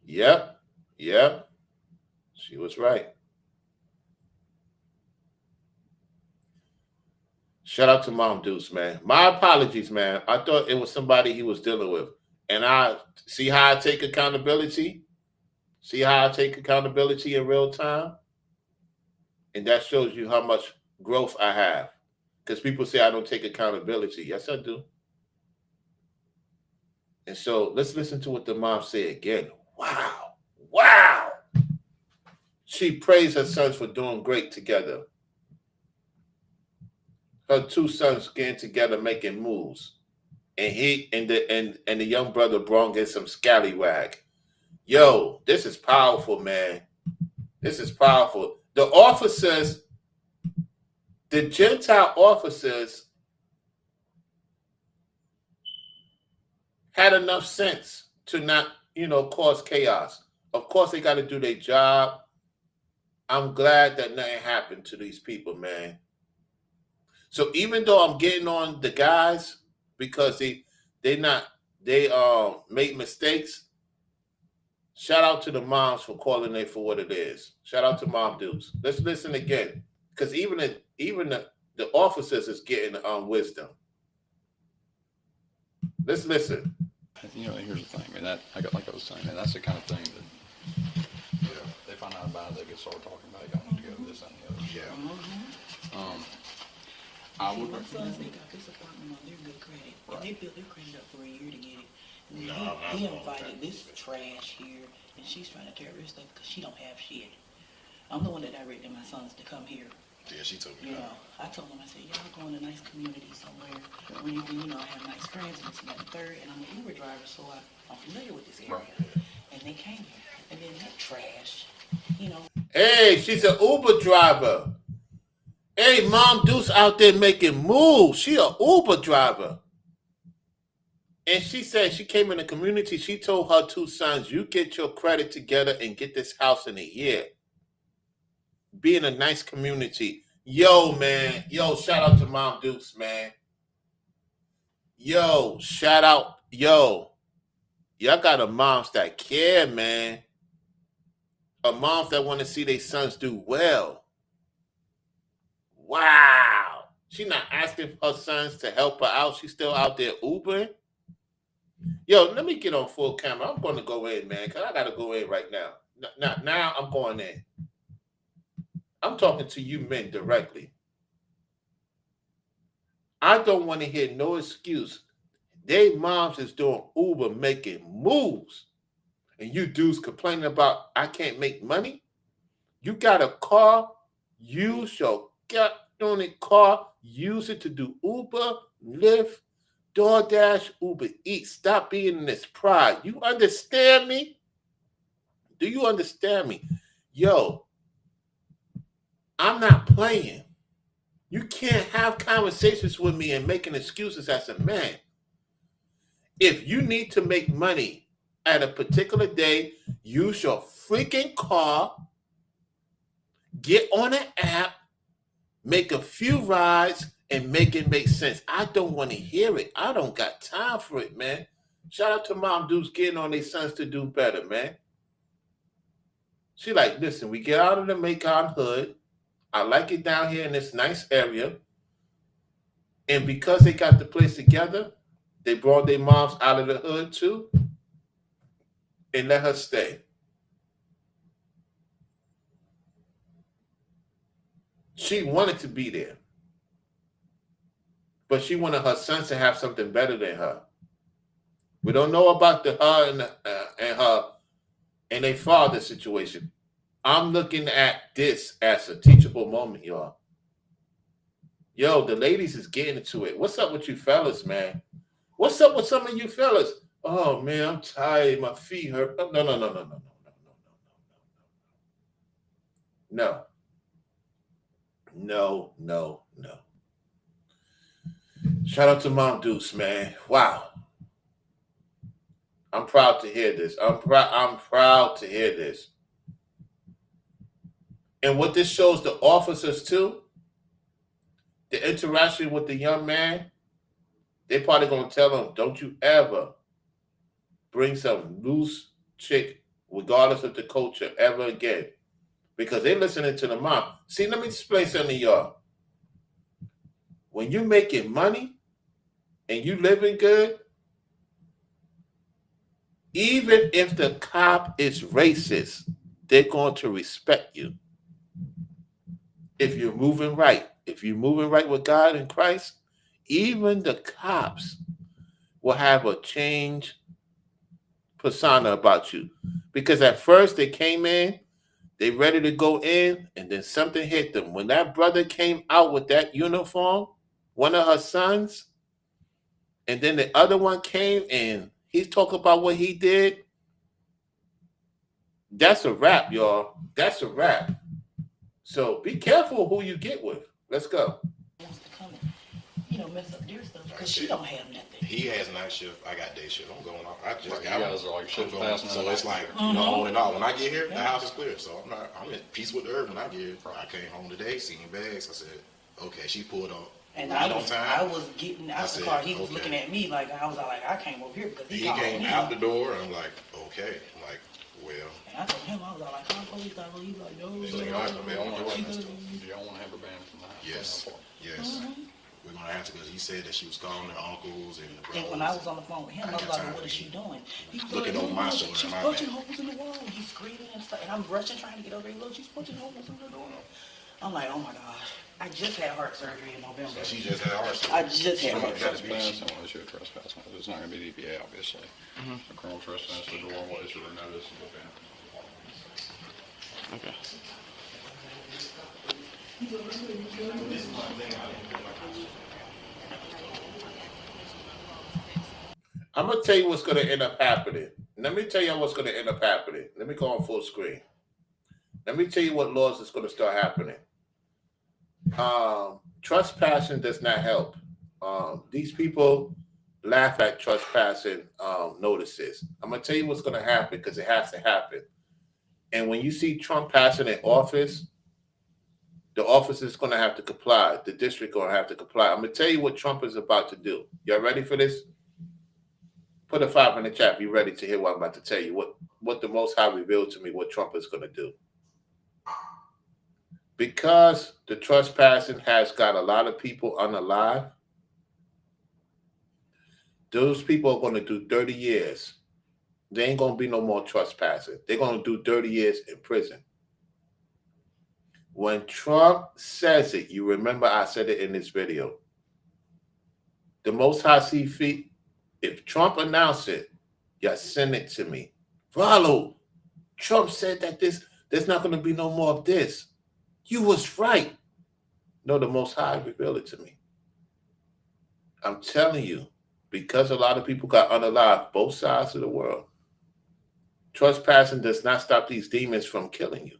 Yep. She was right. Shout out to Mom Deuce, man. My apologies, man. I thought it was somebody he was dealing with. And I see how I take accountability. See how I take accountability in real time. And that shows you how much growth I have. Because people say I don't take accountability. Yes, I do. And so let's listen to what the mom said again. Wow. She praised her sons for doing great together. Her two sons getting together making moves. And he and the young brother brought in some scallywag. Yo, this is powerful, man. This is powerful. The officers, the Gentile officers, had enough sense to not, cause chaos. Of course, they got to do their job. I'm glad that nothing happened to these people, man. So even though I'm getting on the guys because they made mistakes, shout out to the moms for calling it for what it is. Shout out to Mom Dukes. Let's listen again, because even the officers is getting wisdom. Let's listen. Here's the thing, man. Like I was saying, man, that's the kind of thing that they find out about it, they get started talking about it, y'all need to go to this and the other. I would my sons, they got this apartment on their good credit. Right. And they built their credit up for a year to get it. And then No, he that's invited this trash here, and she's trying to tear her stuff because she don't have shit. I'm the one that directed my sons to come here. Yeah, she told me You know, I told them, I said, y'all go in a nice community somewhere where you can, I have nice friends and this and that and third, and I'm an Uber driver, so I'm familiar with this area. Right. And they came here, and then that trash, Hey, she's an Uber driver. Hey, Mom Deuce out there making moves. She an Uber driver. And she said she came in the community. She told her two sons, you get your credit together and get this house in a year. Be in a nice community. Yo, man. Yo, shout out to Mom Deuce, man. Yo, shout out. Yo, y'all got a moms that care, man. A moms that want to see their sons do well. Wow. She not asking her sons to help her out. She's still out there Ubering. Yo, let me get on full camera. I'm going to go in, man, because I got to go in right now. Now I'm going in. I'm talking to you men directly. I don't want to hear no excuse. They moms is doing Uber making moves. And you dudes complaining about I can't make money. You got a car, use your gut-doing car, use it to do Uber, Lyft, DoorDash, Uber Eats. Stop being in this pride. You understand me? Do you understand me? Yo, I'm not playing. You can't have conversations with me and making excuses as a man. If you need to make money at a particular day, use your freaking car, get on an app, make a few rides, and make it make sense. I don't want to hear it. I don't got time for it, man. Shout out to Mom Deuce getting on their sons to do better, man. She like, listen, we get out of the Macon hood. I like it down here in this nice area. And because they got the place together, they brought their moms out of the hood too and let her stay. She wanted to be there. But she wanted her sons to have something better than her. We don't know about her and their father situation. I'm looking at this as a teachable moment, y'all. Yo, the ladies is getting into it. What's up with you fellas, man? What's up with some of you fellas? Oh man, I'm tired. My feet hurt. Oh, no. No. Shout out to Mom Deuce, man. Wow. I'm proud to hear this. I'm proud to hear this. And what this shows the officers too, the interaction with the young man, they're probably gonna tell him, don't you ever bring some loose chick, regardless of the culture, ever again. Because they're listening to the mom. See, let me explain something to y'all. When you making money and you living good, even if the cop is racist, they're going to respect you. If you're moving right, with God and Christ, even the cops will have a change persona about you. Because at first they came in, they ready to go in, and then something hit them. When that brother came out with that uniform, one of her sons, and then the other one came and he talked about what he did, that's a wrap, y'all. That's a wrap. So be careful who you get with. Let's go. Wants to come and, mess up their stuff because she don't have nothing. He has night shift. I got day shift. I'm going off. I just Right, got you guys are like shift I'm going, passing so out. it's like on and off. When I get here, the house is clear. So I'm in peace with the earth when I get here. I came home today, seen bags. I said, okay, she pulled up. And right I on was time. getting I out the said, car. He was okay. looking at me like I was like, I came over here because he He called came me. out the door, and I'm like, okay. I'm like, well. And I told him, I was like, call police, I believe, like, no. He's like, Do all right, but man, I'm doing y'all this stuff. want to have her banned from the house? Yes, yes. We're gonna have to because he said that she was calling her uncles and the brothers. And when I was on the phone with him, I was like, what is she doing? He was Looking like, over my shoulder, she's my punching back. holes in the wall. He's screaming and stuff. And I'm rushing, trying to get over here. Look, she's punching holes in the door. I'm like, oh my gosh. I just had heart surgery in November. She just had ours. I just had heart Trespass, surgery. someone issue a trespass notice. It's not going to be DPA, obviously. A criminal trespass, the door will issue a notice and go ban. Okay. I'm going to tell you what's going to end up happening. Let me tell you what's going to end up happening. Let me go on full screen. Let me tell you what laws is going to start happening. Trespassing does not help. These people laugh at trespassing notices. I'm going to tell you what's going to happen because it has to happen. And when you see Trump passing in office, the office is going to have to comply. The district going to have to comply. I'm going to tell you what Trump is about to do. Y'all ready for this? Put a 5 in the chat if you're ready to hear what I'm about to tell you. What the Most High revealed to me, what Trump is going to do. Because the trespassing has got a lot of people unalive, those people are going to do 30 years. There ain't going to be no more trespassing. They're going to do 30 years in prison. When Trump says it, you remember I said it in this video. The Most High see fit. If Trump announced it, y'all send it to me. Rollo, Trump said that there's not going to be no more of this. You was right. No, the Most High revealed it to me. I'm telling you, because a lot of people got unalive, both sides of the world, trespassing does not stop these demons from killing you,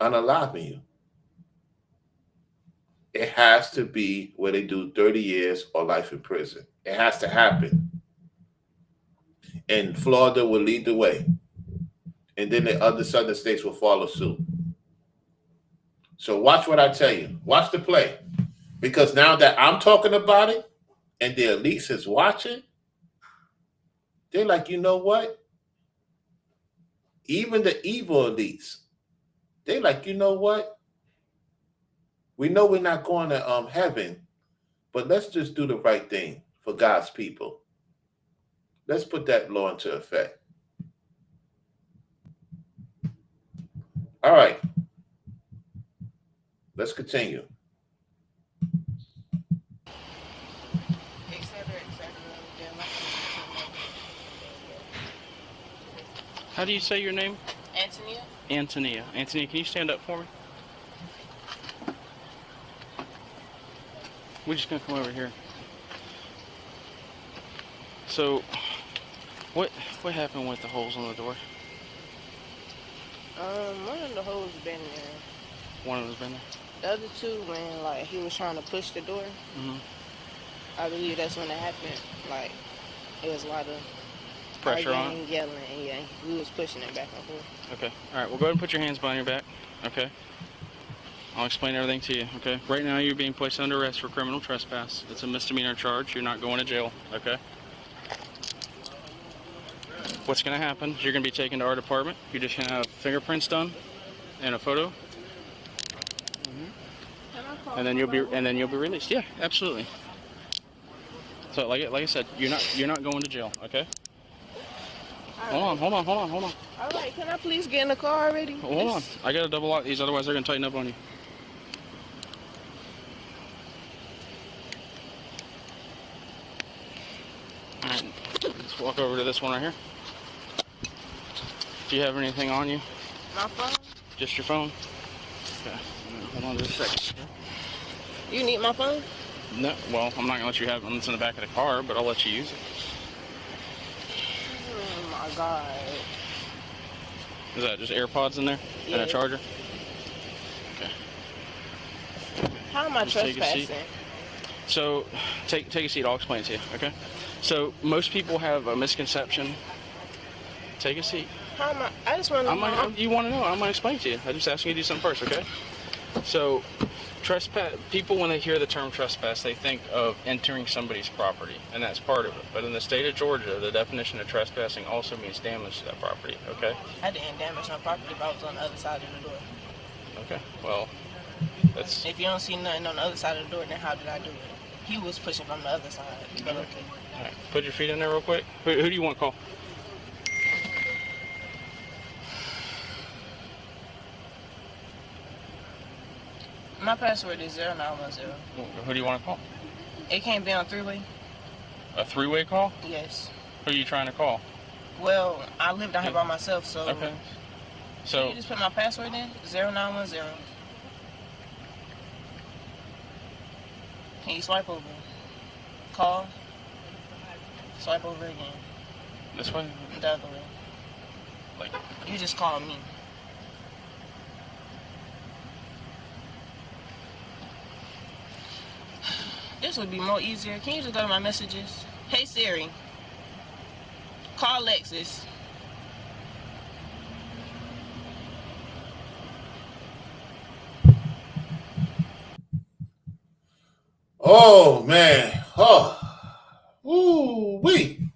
unaliving you. It has to be where they do 30 years or life in prison. It has to happen. And Florida will lead the way. And then the other southern states will follow suit. So watch what I tell you. Watch the play. Because now that I'm talking about it and the elites is watching, they're like, you know what? Even the evil elites, they're like, you know what? We know we're not going to heaven, but let's just do the right thing for God's people. Let's put that law into effect. All right. Let's continue. How do you say your name? Antonia? Antonia. Antonia, can you stand up for me? We're just gonna come over here. So, what happened with the holes on the door? One of the hoes been there. One of them's been there. The other two, when like he was trying to push the door, Mm-hmm. I believe that's when it happened. Like it was a lot of Pressure on arguing, yelling, and yeah, we was pushing it back and forth. Okay. All right. Well, go ahead and put your hands behind your back. Okay. I'll explain everything to you. Okay. Right now, you're being placed under arrest for criminal trespass. It's a misdemeanor charge. You're not going to jail. Okay. What's going to happen is you're going to be taken to our department. You're just going to have fingerprints done and a photo, and then you'll be released. Yeah, absolutely. So like I said, you're not going to jail. Okay. Hold on. All right, can I please get in the car already? Hold on. I gotta double lock these, otherwise they're gonna tighten up on you. Alright, let's walk over to this one right here. Do you have anything on you? My phone? Just your phone? Okay. Hold on just a second. You need my phone? No, well, I'm not gonna let you have it unless it's in the back of the car, but I'll let you use it. Oh my God. Is that just AirPods in there? And a Yeah. charger? Okay. How am I Just take a seat. trespassing? So, take a seat. I'll explain it to you. Okay. So most people have a misconception. Take a seat. How am I just want to know. You want to know? I'm gonna explain to you. I'm just asking you to do something first. Okay. So, people when they hear the term trespass, they think of entering somebody's property, and that's part of it. But in the state of Georgia, the definition of trespassing also means damage to that property. Okay. I didn't damage my property if I was on the other side of the door. Okay. Well, that's If you don't see nothing on the other side of the door, then how did I do it? He was pushing from the other side. But okay. all right. Put your feet in there real quick. Who do you want to call? My password is 0910. Who do you want to call? It can't be on three-way? A three-way call? Yes. Who are you trying to call? Well, I live down here by myself, so Okay. can So, you just put my password in? 0910. Can you swipe over? Call. Swipe over again. this way? The other way. Like, You just call me. This would be more easier. Can you just go to my messages? Hey Siri. Call Lexus. Oh man. Oh. Ooh wee.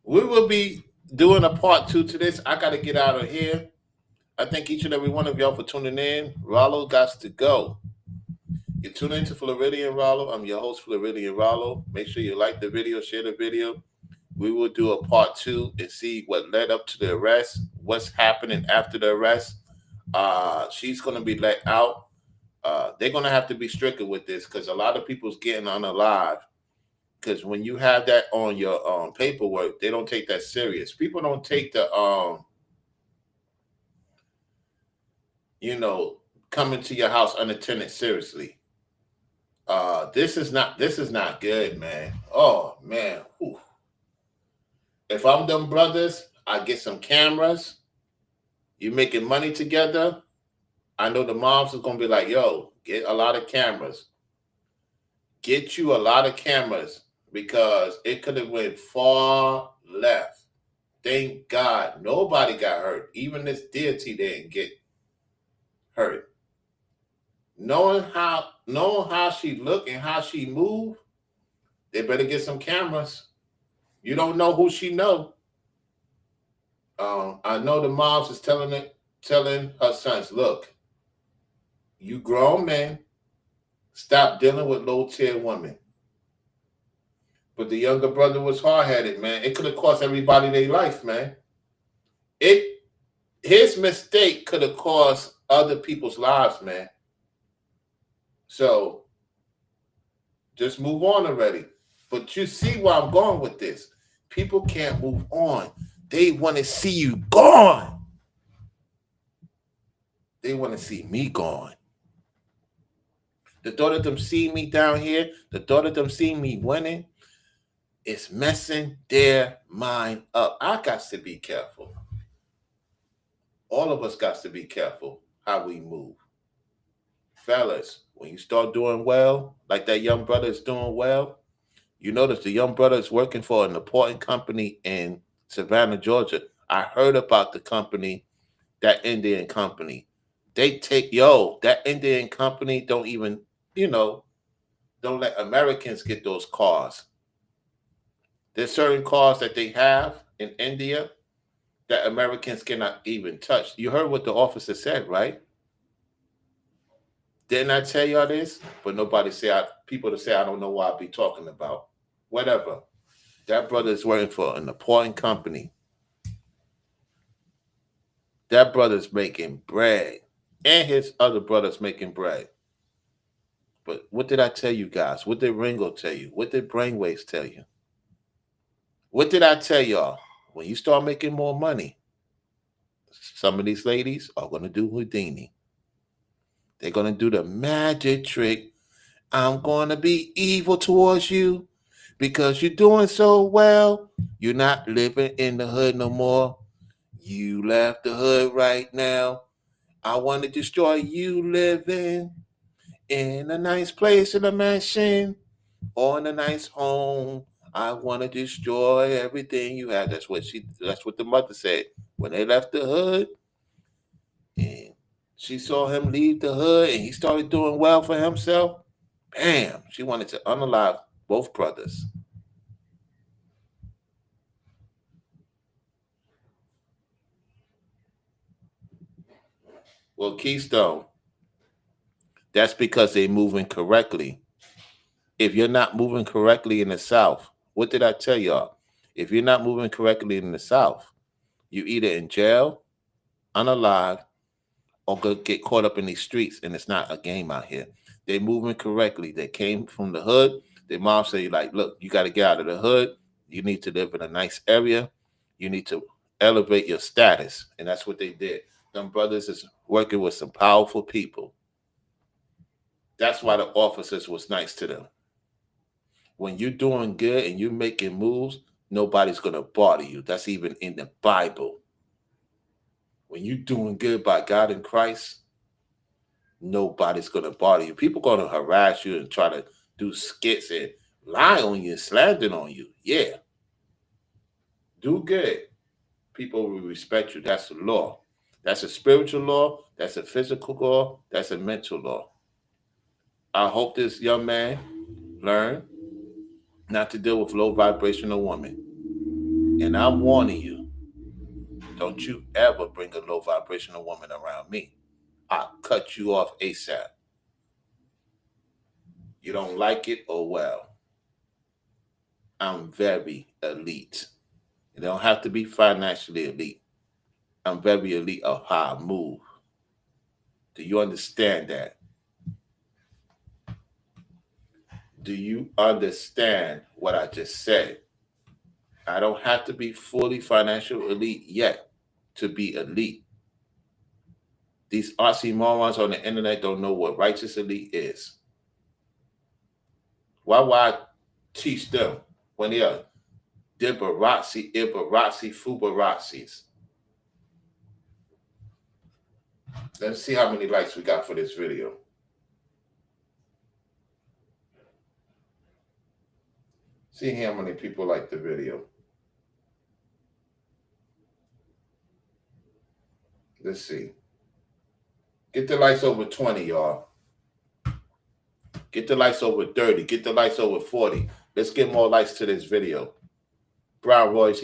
We will be doing a part 2 to this. I gotta get out of here. I thank each and every one of y'all for tuning in. Rollo got to go. You tune into Floridian Rollo. I'm your host, Floridian Rollo. Make sure you like the video, share the video. We will do a part 2 and see what led up to the arrest, what's happening after the arrest. She's going to be let out. They're going to have to be stricter with this because a lot of people's getting unalive. Because when you have that on your paperwork, they don't take that serious. People don't take the, coming to your house unattended seriously. This is not good, man. Oh man. Whew. If I'm them brothers, I get some cameras. You making money together. I know the moms is gonna be like, yo, get a lot of cameras. Get you a lot of cameras because it could have went far left. Thank God nobody got hurt. Even this deity didn't get hurt. Knowing how she look and how she move, they better get some cameras. You don't know who she know. I know the moms is telling her sons, look, you grown men, stop dealing with low tier women. But the younger brother was hard-headed, man. It could have cost everybody their life, man. His mistake could have cost other people's lives, man. So just move on already. But you see where I'm going with this. People can't move on. They want to see you gone. They want to see me gone. The thought of them seeing me down here, the thought of them seeing me winning, it's messing their mind up. I got to be careful. All of us got to be careful how we move. Fellas, when you start doing well, like that young brother is doing well, you notice the young brother is working for an important company in Savannah, Georgia. I heard about the company, that Indian company. They take, that Indian company don't even, don't let Americans get those cars. There's certain cars that they have in India that Americans cannot even touch. You heard what the officer said, right? Didn't I tell y'all this? But nobody people to say I don't know what I be talking about. Whatever. That brother is working for an important company. That brother's making bread. And his other brother's making bread. But what did I tell you guys? What did Ringo tell you? What did Brainwaves tell you? What did I tell y'all? When you start making more money, some of these ladies are going to do Houdini. They're going to do the magic trick. I'm going to be evil towards you because you're doing so well. You're not living in the hood no more. You left the hood right now. I want to destroy you living in a nice place, in a mansion, or in a nice home. I want to destroy everything you have. That's what the mother said. When they left the hood, and she saw him leave the hood, and he started doing well for himself, bam, she wanted to unalive both brothers. Well, Keystone, that's because they're moving correctly. If you're not moving correctly in the South, what did I tell y'all? If you're not moving correctly in the South, you either in jail, unalive, or go get caught up in these streets, and it's not a game out here. They're moving correctly. They came from the hood. Their mom say, like, look, you got to get out of the hood. You need to live in a nice area. You need to elevate your status. And that's what they did. Them brothers is working with some powerful people. That's why the officers was nice to them. When you're doing good and you're making moves, nobody's going to bother you. That's even in the Bible. When you're doing good by God and Christ, nobody's going to bother you. People going to harass you and try to do skits and lie on you, slander on you. Yeah. Do good. People will respect you. That's the law. That's a spiritual law. That's a physical law. That's a mental law. I hope this young man learned not to deal with low vibrational women. And I'm warning you, don't you ever bring a low vibrational woman around me. I'll cut you off ASAP. You don't like it? Oh well. I'm very elite. You don't have to be financially elite. I'm very elite of how I move. Do you understand that? Do you understand what I just said? I don't have to be fully financial elite yet to be elite. These oxymorons on the internet don't know what righteous elite is. Why would I teach them when they are Dibarazzi, Ibarazzi, Fubarazis? Let's see how many likes we got for this video. See how many people like the video. Let's see. Get the likes over 20, y'all. Get the likes over 30. Get the likes over 40. Let's get more likes to this video. Brown Royce,